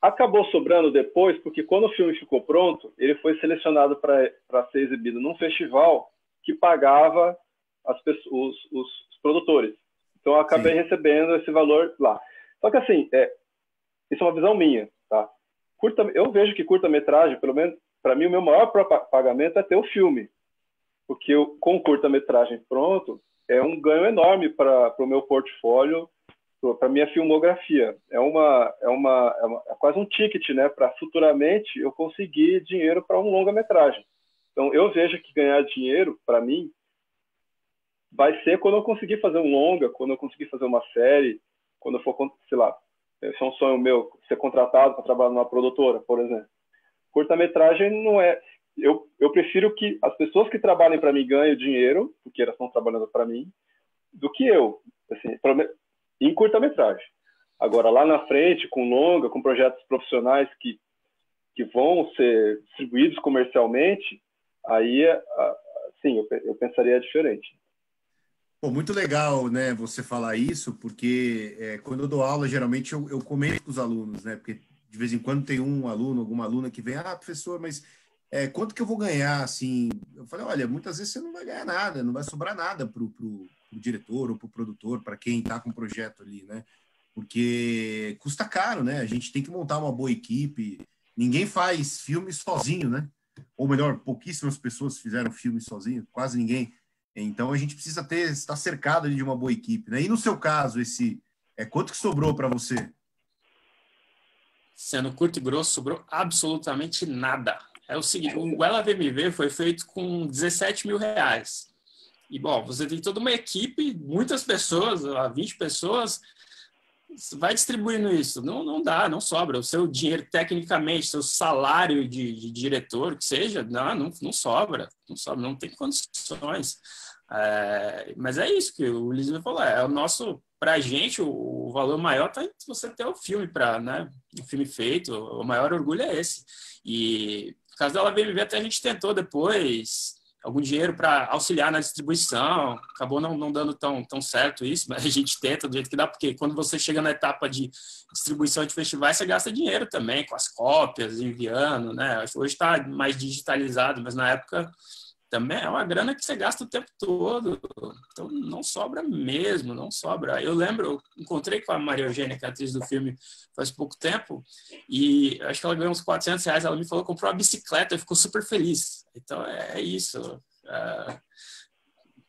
acabou sobrando depois, porque quando o filme ficou pronto, ele foi selecionado para ser exibido num festival que pagava os produtores. Então, eu acabei recebendo esse valor lá. Só que, assim, isso é uma visão minha, tá? Eu vejo que curta-metragem, pelo menos, para mim, o meu maior pagamento é ter o filme. Porque com curta-metragem pronto, é um ganho enorme para o meu portfólio, para a minha filmografia. É quase um ticket, né, para futuramente eu conseguir dinheiro para um longa-metragem. Então, eu vejo que ganhar dinheiro, para mim, vai ser quando eu conseguir fazer um longa, quando eu conseguir fazer uma série, quando eu for, sei lá, esse é um sonho meu, ser contratado para trabalhar numa produtora, por exemplo. Curta-metragem não é... Eu prefiro que as pessoas que trabalhem para mim ganhem dinheiro, porque elas estão trabalhando para mim, do que eu, assim, em curta-metragem. Agora, lá na frente, com longa, com projetos profissionais que vão ser distribuídos comercialmente, aí, sim, eu pensaria diferente. Pô, muito legal, né, você falar isso, porque quando eu dou aula, geralmente eu comento com os alunos, né, porque de vez em quando tem um aluno, alguma aluna que vem, professor, mas quanto que eu vou ganhar, assim? Eu falei, olha, muitas vezes você não vai ganhar nada, não vai sobrar nada pro diretor ou pro produtor, para quem está com o projeto ali, né, porque custa caro, né, a gente tem que montar uma boa equipe, ninguém faz filme sozinho, né, ou melhor, pouquíssimas pessoas fizeram filme sozinho, quase ninguém. Então, a gente precisa estar cercado ali de uma boa equipe, né? E no seu caso, quanto que sobrou para você? Sendo curto e grosso, sobrou absolutamente nada. É o seguinte, o Ela Vem Me Ver foi feito com 17 mil reais. E, bom, você tem toda uma equipe, muitas pessoas, 20 pessoas, vai distribuindo isso. Não dá, não sobra. O seu dinheiro, tecnicamente, seu salário de diretor, que seja, não sobra. Não sobra, não tem condições. Mas é isso que o Lisbeth falou. É o nosso, pra gente, o valor maior está em você ter o filme né? O filme feito. O maior orgulho é esse. E no caso da LVMV, até a gente tentou depois algum dinheiro para auxiliar na distribuição, acabou não dando tão certo isso, mas a gente tenta do jeito que dá, porque quando você chega na etapa de distribuição de festivais, você gasta dinheiro também, com as cópias, enviando, né? Hoje está mais digitalizado, mas na época também é uma grana que você gasta o tempo todo, então não sobra mesmo, não sobra. Eu lembro, eu encontrei com a Maria Eugênia, que é a atriz do filme, faz pouco tempo, e acho que ela ganhou uns R$ 400, ela me falou que comprou uma bicicleta e ficou super feliz. Então é isso.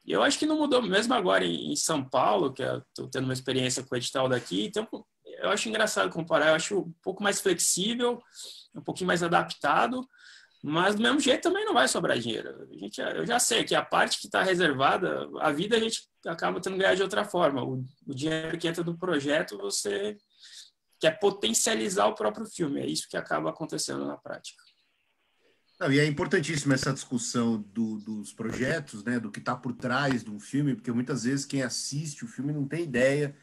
Eu acho que não mudou, mesmo agora em São Paulo, que eu estou tendo uma experiência com o edital daqui, então eu acho engraçado comparar, eu acho um pouco mais flexível, um pouquinho mais adaptado, mas do mesmo jeito também não vai sobrar dinheiro. Eu já sei que a parte que está reservada, a vida a gente acaba tendo que ganhar de outra forma. O dinheiro que entra do projeto, você quer potencializar o próprio filme. É isso que acaba acontecendo na prática. Não, e é importantíssima essa discussão dos projetos, né, do que está por trás de um filme, porque muitas vezes quem assiste o filme não tem ideia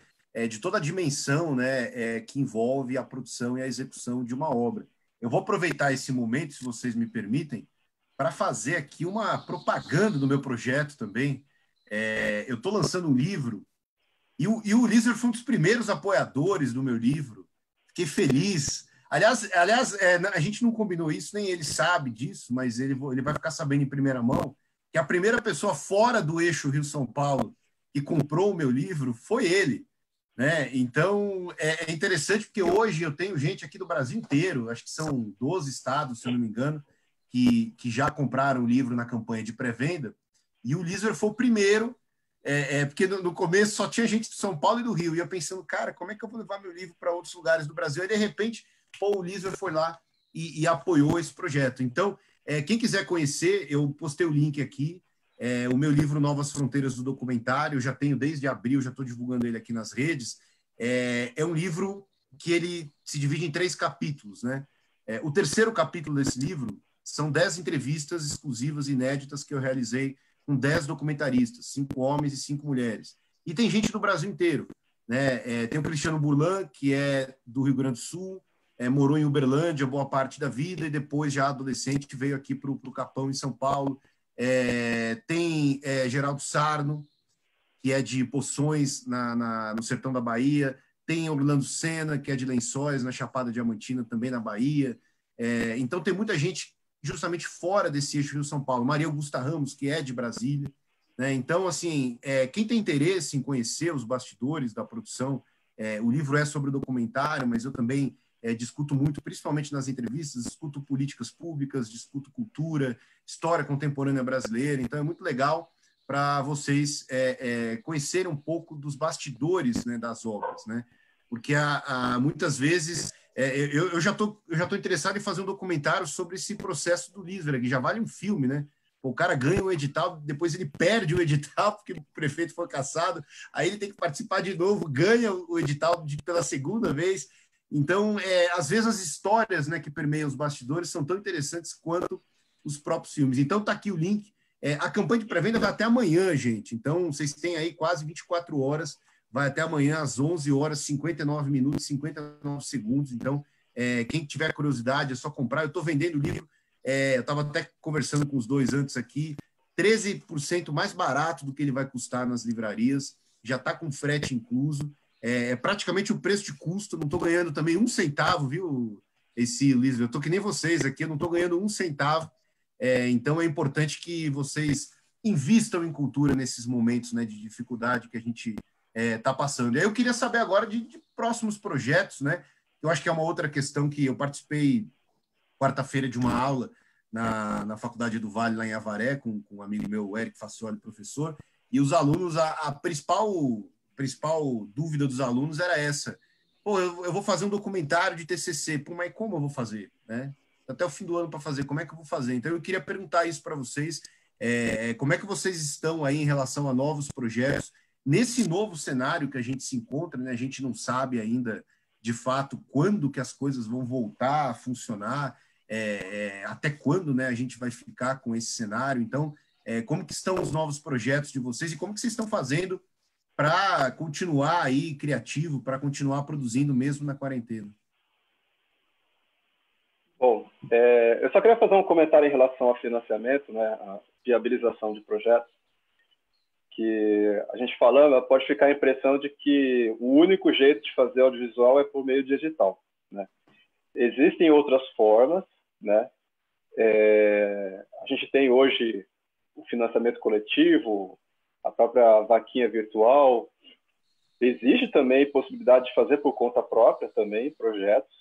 de toda a dimensão, né, que envolve a produção e a execução de uma obra. Eu vou aproveitar esse momento, se vocês me permitem, para fazer aqui uma propaganda do meu projeto também. Eu estou lançando um livro e o Lizer foi um dos primeiros apoiadores do meu livro. Fiquei feliz. Aliás, a gente não combinou isso, nem ele sabe disso, mas ele vai ficar sabendo em primeira mão que a primeira pessoa fora do eixo Rio-São Paulo que comprou o meu livro foi ele. Né? Então, é interessante porque hoje eu tenho gente aqui do Brasil inteiro, acho que são 12 estados, se eu não me engano, que já compraram o livro na campanha de pré-venda, e o Lizer foi o primeiro, porque no começo só tinha gente de São Paulo e do Rio, e eu pensando, cara, como é que eu vou levar meu livro para outros lugares do Brasil? E de repente, o Lizer foi lá e apoiou esse projeto. Então, quem quiser conhecer, eu postei o link aqui, o meu livro Novas Fronteiras do Documentário, eu já tenho desde abril, já estou divulgando ele aqui nas redes. É um livro que ele se divide em 3 capítulos, né? O terceiro capítulo desse livro são 10 entrevistas exclusivas, inéditas, que eu realizei com 10 documentaristas, 5 homens e 5 mulheres. E tem gente do Brasil inteiro, né? Tem o Cristiano Burlan, que é do Rio Grande do Sul, morou em Uberlândia boa parte da vida e depois, já adolescente, veio aqui para o Capão, em São Paulo. Tem Geraldo Sarno, que é de Poções, no sertão da Bahia. Tem Orlando Senna, que é de Lençóis, na Chapada Diamantina, também na Bahia. Então tem muita gente justamente fora desse eixo Rio-São Paulo. Maria Augusta Ramos, que é de Brasília. Né? Então, assim, quem tem interesse em conhecer os bastidores da produção, o livro é sobre o documentário, mas eu também discuto muito, principalmente nas entrevistas, discuto políticas públicas, discuto cultura, história contemporânea brasileira. Então é muito legal para vocês conhecerem um pouco dos bastidores, né, das obras, né? Porque muitas vezes eu já tô interessado em fazer um documentário sobre esse processo do Lizer, que já vale um filme, né? O cara ganha o edital, depois ele perde o edital porque o prefeito foi cassado, aí ele tem que participar de novo, ganha o edital pela segunda vez. Então, às vezes as histórias, né, que permeiam os bastidores são tão interessantes quanto os próprios filmes. Então, está aqui o link. A campanha de pré-venda vai até amanhã, gente. Então, vocês têm aí quase 24 horas. Vai até amanhã às 11 horas, 59 minutos, 59 segundos. Então, quem tiver curiosidade, é só comprar. Eu estou vendendo o livro. Eu estava até conversando com os dois antes aqui. 13% mais barato do que ele vai custar nas livrarias. Já está com frete incluso. Praticamente o preço de custo, não estou ganhando também um centavo, viu, Liz? Eu estou que nem vocês aqui, eu não estou ganhando um centavo. Então é importante que vocês invistam em cultura nesses momentos, né, de dificuldade que a gente está passando. E aí eu queria saber agora de próximos projetos, né? Eu acho que é uma outra questão que eu participei quarta-feira de uma aula na Faculdade do Vale, lá em Avaré, com um amigo meu, o Eric Facioli, professor, e os alunos, a principal dúvida dos alunos era essa. Pô, eu vou fazer um documentário de TCC. Pô, mas como eu vou fazer? Né? Até o fim do ano para fazer. Como é que eu vou fazer? Então, eu queria perguntar isso para vocês. Como é que vocês estão aí em relação a novos projetos? Nesse novo cenário que a gente se encontra, né, a gente não sabe ainda, de fato, quando que as coisas vão voltar a funcionar, até quando, né, a gente vai ficar com esse cenário. Então, como que estão os novos projetos de vocês e como que vocês estão fazendo para continuar aí criativo, para continuar produzindo mesmo na quarentena? Bom, eu só queria fazer um comentário em relação ao financiamento, né, a viabilização de projetos, que a gente falando, pode ficar a impressão de que o único jeito de fazer audiovisual é por meio digital, né? Existem outras formas, né? A gente tem hoje o financiamento coletivo, a própria vaquinha virtual. Existe também possibilidade de fazer por conta própria também projetos,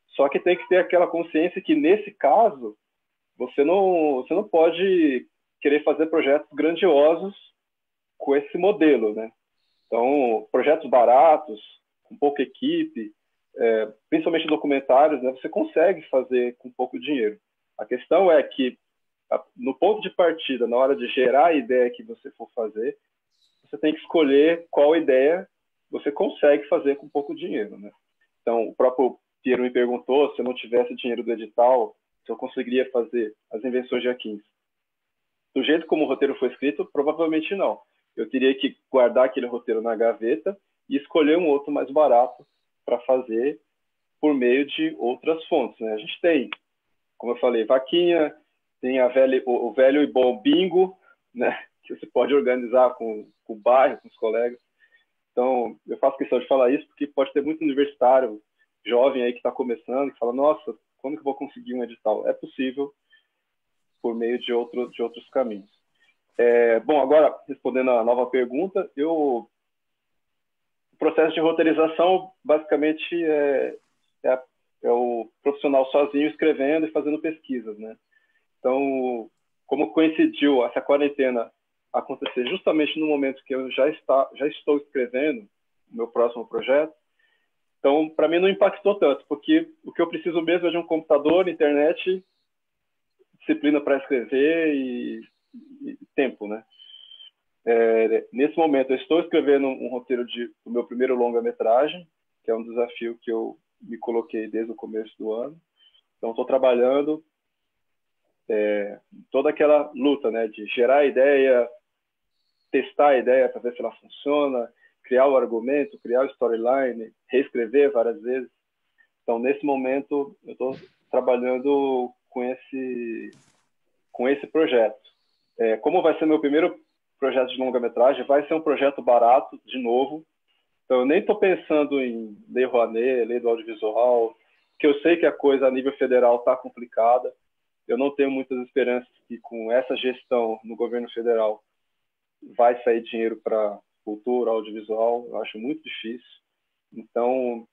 só que tem que ter aquela consciência que, nesse caso, você não pode querer fazer projetos grandiosos com esse modelo, né? Então, projetos baratos, com pouca equipe, principalmente documentários, né, você consegue fazer com pouco dinheiro. A questão é que, no ponto de partida, na hora de gerar a ideia que você for fazer, você tem que escolher qual ideia você consegue fazer com pouco dinheiro, né? Então, o próprio Piero me perguntou se eu não tivesse dinheiro do edital, se eu conseguiria fazer as invenções de A15. Do jeito como o roteiro foi escrito, provavelmente não. Eu teria que guardar aquele roteiro na gaveta e escolher um outro mais barato para fazer por meio de outras fontes, né? A gente tem, como eu falei, vaquinha, tem o velho e bom bingo, né? Que você pode organizar com o bairro, com os colegas. Então, eu faço questão de falar isso porque pode ter muito universitário jovem aí que está começando que fala, nossa, quando que eu vou conseguir um edital? É possível por meio de outros caminhos. Bom, agora, respondendo a nova pergunta, o processo de roteirização, basicamente, é o profissional sozinho escrevendo e fazendo pesquisas, né? Então, como coincidiu essa quarentena acontecer justamente no momento que eu já estou escrevendo o meu próximo projeto, então, para mim, não impactou tanto, porque o que eu preciso mesmo é de um computador, internet, disciplina para escrever e tempo, né? Nesse momento, eu estou escrevendo um roteiro do meu primeiro longa-metragem, que é um desafio que eu me coloquei desde o começo do ano. Então, estou trabalhando toda aquela luta, né, de gerar a ideia, testar a ideia para ver se ela funciona, criar o argumento, criar o storyline, reescrever várias vezes. Então, nesse momento, eu estou trabalhando com esse projeto. Como vai ser meu primeiro projeto de longa-metragem, vai ser um projeto barato, de novo. Então, eu nem estou pensando em Lei Rouanet, Lei do Audiovisual, porque eu sei que a coisa a nível federal está complicada. Eu não tenho muitas esperanças que, com essa gestão no governo federal, vai sair dinheiro para cultura, audiovisual. Eu acho muito difícil. Então,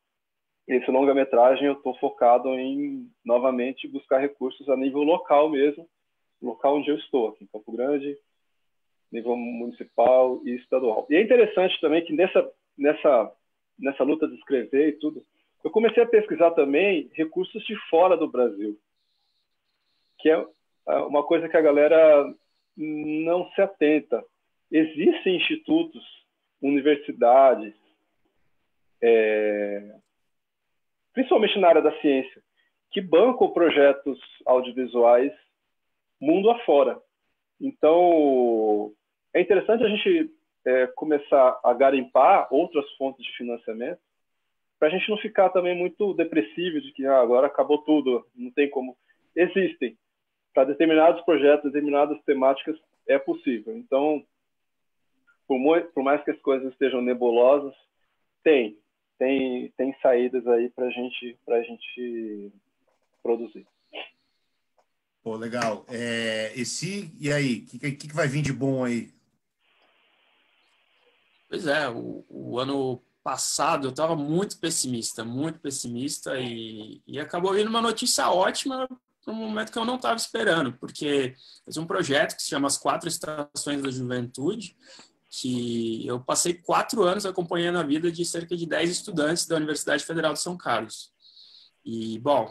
esse longa-metragem eu estou focado em, novamente, buscar recursos a nível local mesmo, local onde eu estou, aqui em Campo Grande, nível municipal e estadual. E é interessante também que nessa luta de escrever e tudo, eu comecei a pesquisar também recursos de fora do Brasil, que é uma coisa que a galera não se atenta. Existem institutos, universidades, principalmente na área da ciência, que bancam projetos audiovisuais mundo afora. Então, é interessante a gente começar a garimpar outras fontes de financiamento, para a gente não ficar também muito depressivo de que agora acabou tudo, não tem como. Existem. Para determinados projetos, determinadas temáticas, é possível. Então, por mais que as coisas estejam nebulosas, tem saídas aí para a gente produzir. Pô, legal. E aí, o que vai vir de bom aí? Pois é, o ano passado eu estava muito pessimista e acabou vindo uma notícia ótima para um momento que eu não estava esperando, porque é um projeto que se chama As 4 Estações da Juventude, que eu passei 4 anos acompanhando a vida de cerca de 10 estudantes da Universidade Federal de São Carlos. E, bom,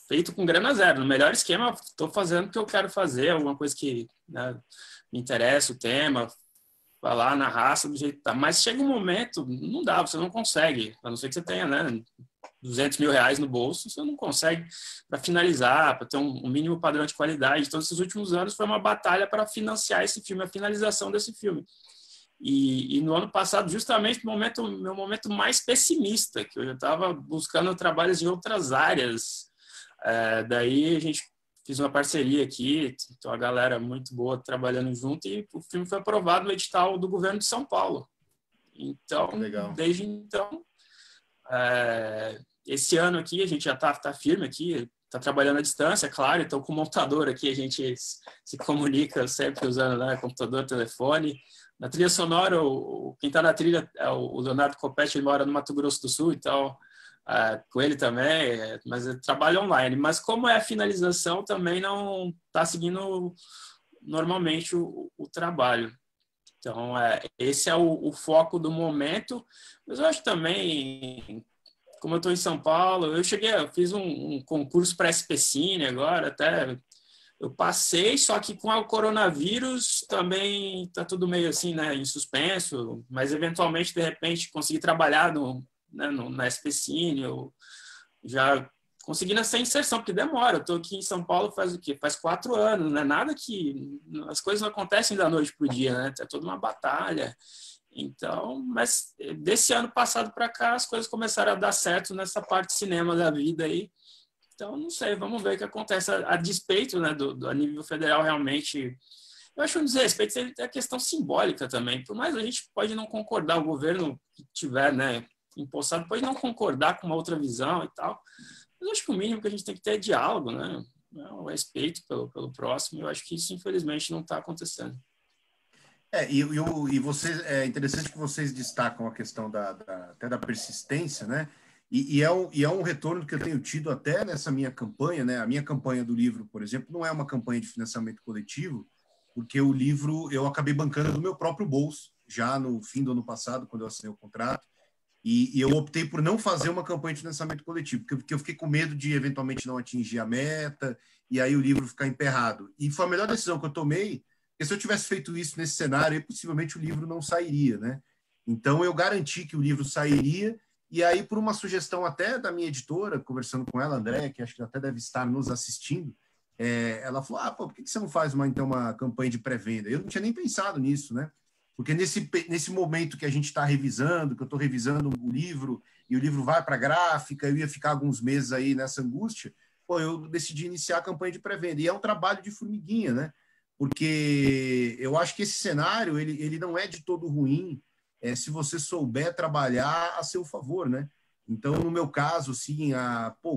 feito com grana zero, no melhor esquema, estou fazendo o que eu quero fazer, alguma coisa que, né, me interessa, o tema, vai lá na raça do jeito que tá. Mas chega um momento, não dá, você não consegue, a não ser que você tenha, né, R$200 mil no bolso, você não consegue para finalizar, para ter um mínimo padrão de qualidade. Então, esses últimos anos foi uma batalha para financiar esse filme, a finalização desse filme. E no ano passado, justamente no meu momento mais pessimista, que eu já estava buscando trabalhos em outras áreas. Daí a gente fiz uma parceria aqui, então a galera muito boa trabalhando junto, e o filme foi aprovado no edital do governo de São Paulo. Então, desde então, esse ano aqui a gente já tá firme aqui, está trabalhando à distância, claro, então com o montador aqui a gente se comunica sempre usando, né, computador, telefone. Na trilha sonora, quem está na trilha é o Leonardo Copete, ele mora no Mato Grosso do Sul, então com ele também, mas ele trabalha online. Mas como é a finalização, também não está seguindo normalmente o trabalho. Então, esse é o foco do momento. Mas eu acho também, como eu estou em São Paulo, eu fiz um concurso para SPCine agora, até eu passei, só que com o coronavírus também está tudo meio assim, né, em suspenso, mas eventualmente, de repente, consegui trabalhar na SPCine, eu já consegui nessa inserção, porque demora. Eu estou aqui em São Paulo faz o quê? Faz 4 anos, né? Nada que... As coisas não acontecem da noite para o dia, né? É toda uma batalha. Então, mas desse ano passado para cá, as coisas começaram a dar certo nessa parte de cinema da vida aí. Então, não sei, vamos ver o que acontece. A despeito, né, a nível federal, realmente, eu acho um desrespeito, é questão simbólica também. Por mais a gente pode não concordar, o governo que tiver, né, impulsado pode não concordar com uma outra visão e tal, mas eu acho que o mínimo que a gente tem que ter é diálogo, né, o respeito pelo próximo. Eu acho que isso, infelizmente, não está acontecendo. E vocês, é interessante que vocês destacam a questão até da persistência, né? E é um retorno que eu tenho tido até nessa minha campanha, né? A minha campanha do livro, por exemplo, não é uma campanha de financiamento coletivo, porque o livro eu acabei bancando do meu próprio bolso, já no fim do ano passado, quando eu assinei o contrato, e eu optei por não fazer uma campanha de financiamento coletivo, porque eu fiquei com medo de eventualmente não atingir a meta, e aí o livro ficar emperrado. E foi a melhor decisão que eu tomei, porque se eu tivesse feito isso nesse cenário, aí, possivelmente o livro não sairia, né? Então eu garanti que o livro sairia. E aí, por uma sugestão até da minha editora, conversando com ela, André, que acho que até deve estar nos assistindo, ela falou, por que você não faz uma campanha de pré-venda? Eu não tinha nem pensado nisso, né? Porque nesse momento que a gente está revisando, que eu estou revisando o livro, e o livro vai para a gráfica, eu ia ficar alguns meses aí nessa angústia, eu decidi iniciar a campanha de pré-venda. E é um trabalho de formiguinha, né? Porque eu acho que esse cenário, ele não é de todo ruim, se você souber trabalhar a seu favor, né? Então, no meu caso, sim,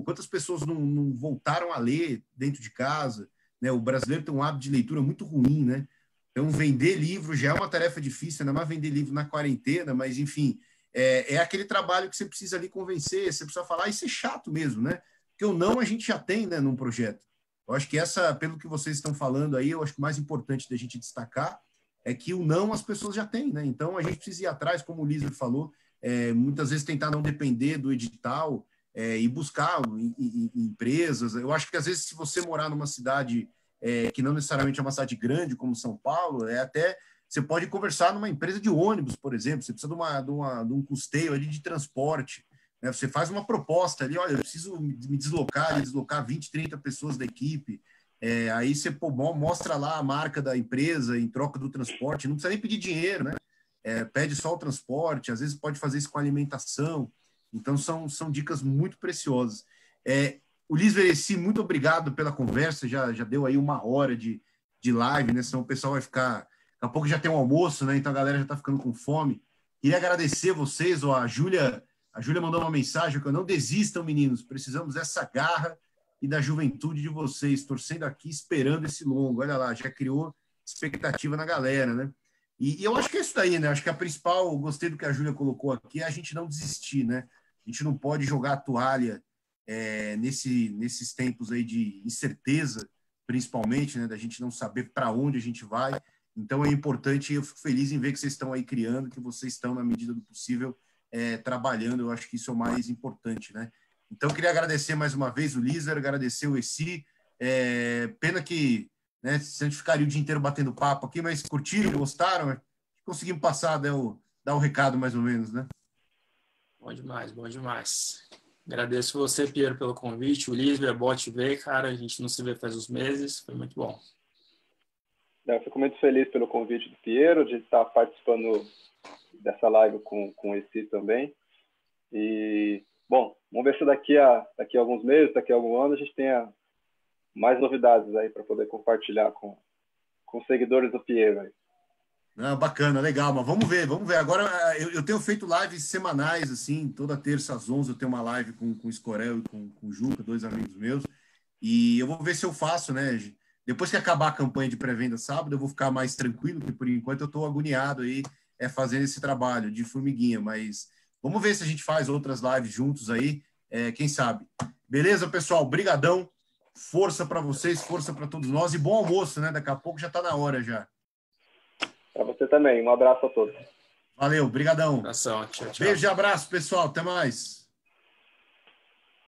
quantas pessoas não voltaram a ler dentro de casa, né? O brasileiro tem um hábito de leitura muito ruim, né? Então, vender livro já é uma tarefa difícil, ainda mais vender livro na quarentena, mas, enfim, é aquele trabalho que você precisa ali convencer, você precisa falar, isso é chato mesmo, né? Porque o não a gente já tem, né, num projeto. Eu acho que pelo que vocês estão falando aí, eu acho que o mais importante da gente destacar é que o não as pessoas já têm, né? Então, a gente precisa ir atrás, como o Líser falou, muitas vezes tentar não depender do edital e buscar em empresas. Eu acho que, às vezes, se você morar numa cidade que não necessariamente é uma cidade grande, como São Paulo, até você pode conversar numa empresa de ônibus, por exemplo, você precisa de um custeio ali de transporte, né? Você faz uma proposta ali, olha, eu preciso me deslocar 20, 30 pessoas da equipe. Aí você mostra lá a marca da empresa em troca do transporte, não precisa nem pedir dinheiro, né? Pede só o transporte, às vezes pode fazer isso com alimentação. Então, são dicas muito preciosas. Ulisses Veressi, muito obrigado pela conversa, já deu aí 1 hora de live, né? Senão o pessoal vai ficar... Daqui a pouco já tem um almoço, né? Então a galera já está ficando com fome. Queria agradecer vocês, a Júlia mandou uma mensagem, que não desistam, meninos, precisamos dessa garra e da juventude de vocês, torcendo aqui, esperando esse longo. Olha lá, já criou expectativa na galera, né? E eu acho que é isso daí, né? Acho que a principal, gostei do que a Júlia colocou aqui, é a gente não desistir, né? A gente não pode jogar a toalha nesses tempos aí de incerteza, principalmente, né? Da gente não saber para onde a gente vai. Então é importante, eu fico feliz em ver que vocês estão aí criando, que vocês estão, na medida do possível, trabalhando. Eu acho que isso é o mais importante, né? Então, eu queria agradecer mais uma vez o Líser, agradecer o Essi. Pena que, né, se a gente ficaria o dia inteiro batendo papo aqui, mas curtiram, gostaram? conseguimos passar, dar o recado mais ou menos, né? Bom demais, bom demais. Agradeço você, Piero, pelo convite. O Lisber, é bom te ver, cara. A gente não se vê faz uns meses. Foi muito bom. Eu fico muito feliz pelo convite do Piero, de estar participando dessa live com esse também. E, bom, vamos ver se daqui a alguns meses, daqui a algum ano, a gente tenha mais novidades aí para poder compartilhar com os seguidores do Piero aí. Bacana, legal, mas vamos ver. Agora, eu tenho feito lives semanais, assim, toda terça às 11 eu tenho uma live com o Escorel e com o Juca, 2 amigos meus, e eu vou ver se eu faço, né? Depois que acabar a campanha de pré-venda sábado, eu vou ficar mais tranquilo, porque por enquanto eu estou agoniado aí, fazendo esse trabalho de formiguinha, mas vamos ver se a gente faz outras lives juntos aí, quem sabe. Beleza, pessoal? Brigadão, força para vocês, força para todos nós, e bom almoço, né? Daqui a pouco já está na hora já. Para você também. Um abraço a todos. Valeu, brigadão. Abração, tchau, tchau. Beijo e abraço, pessoal. Até mais.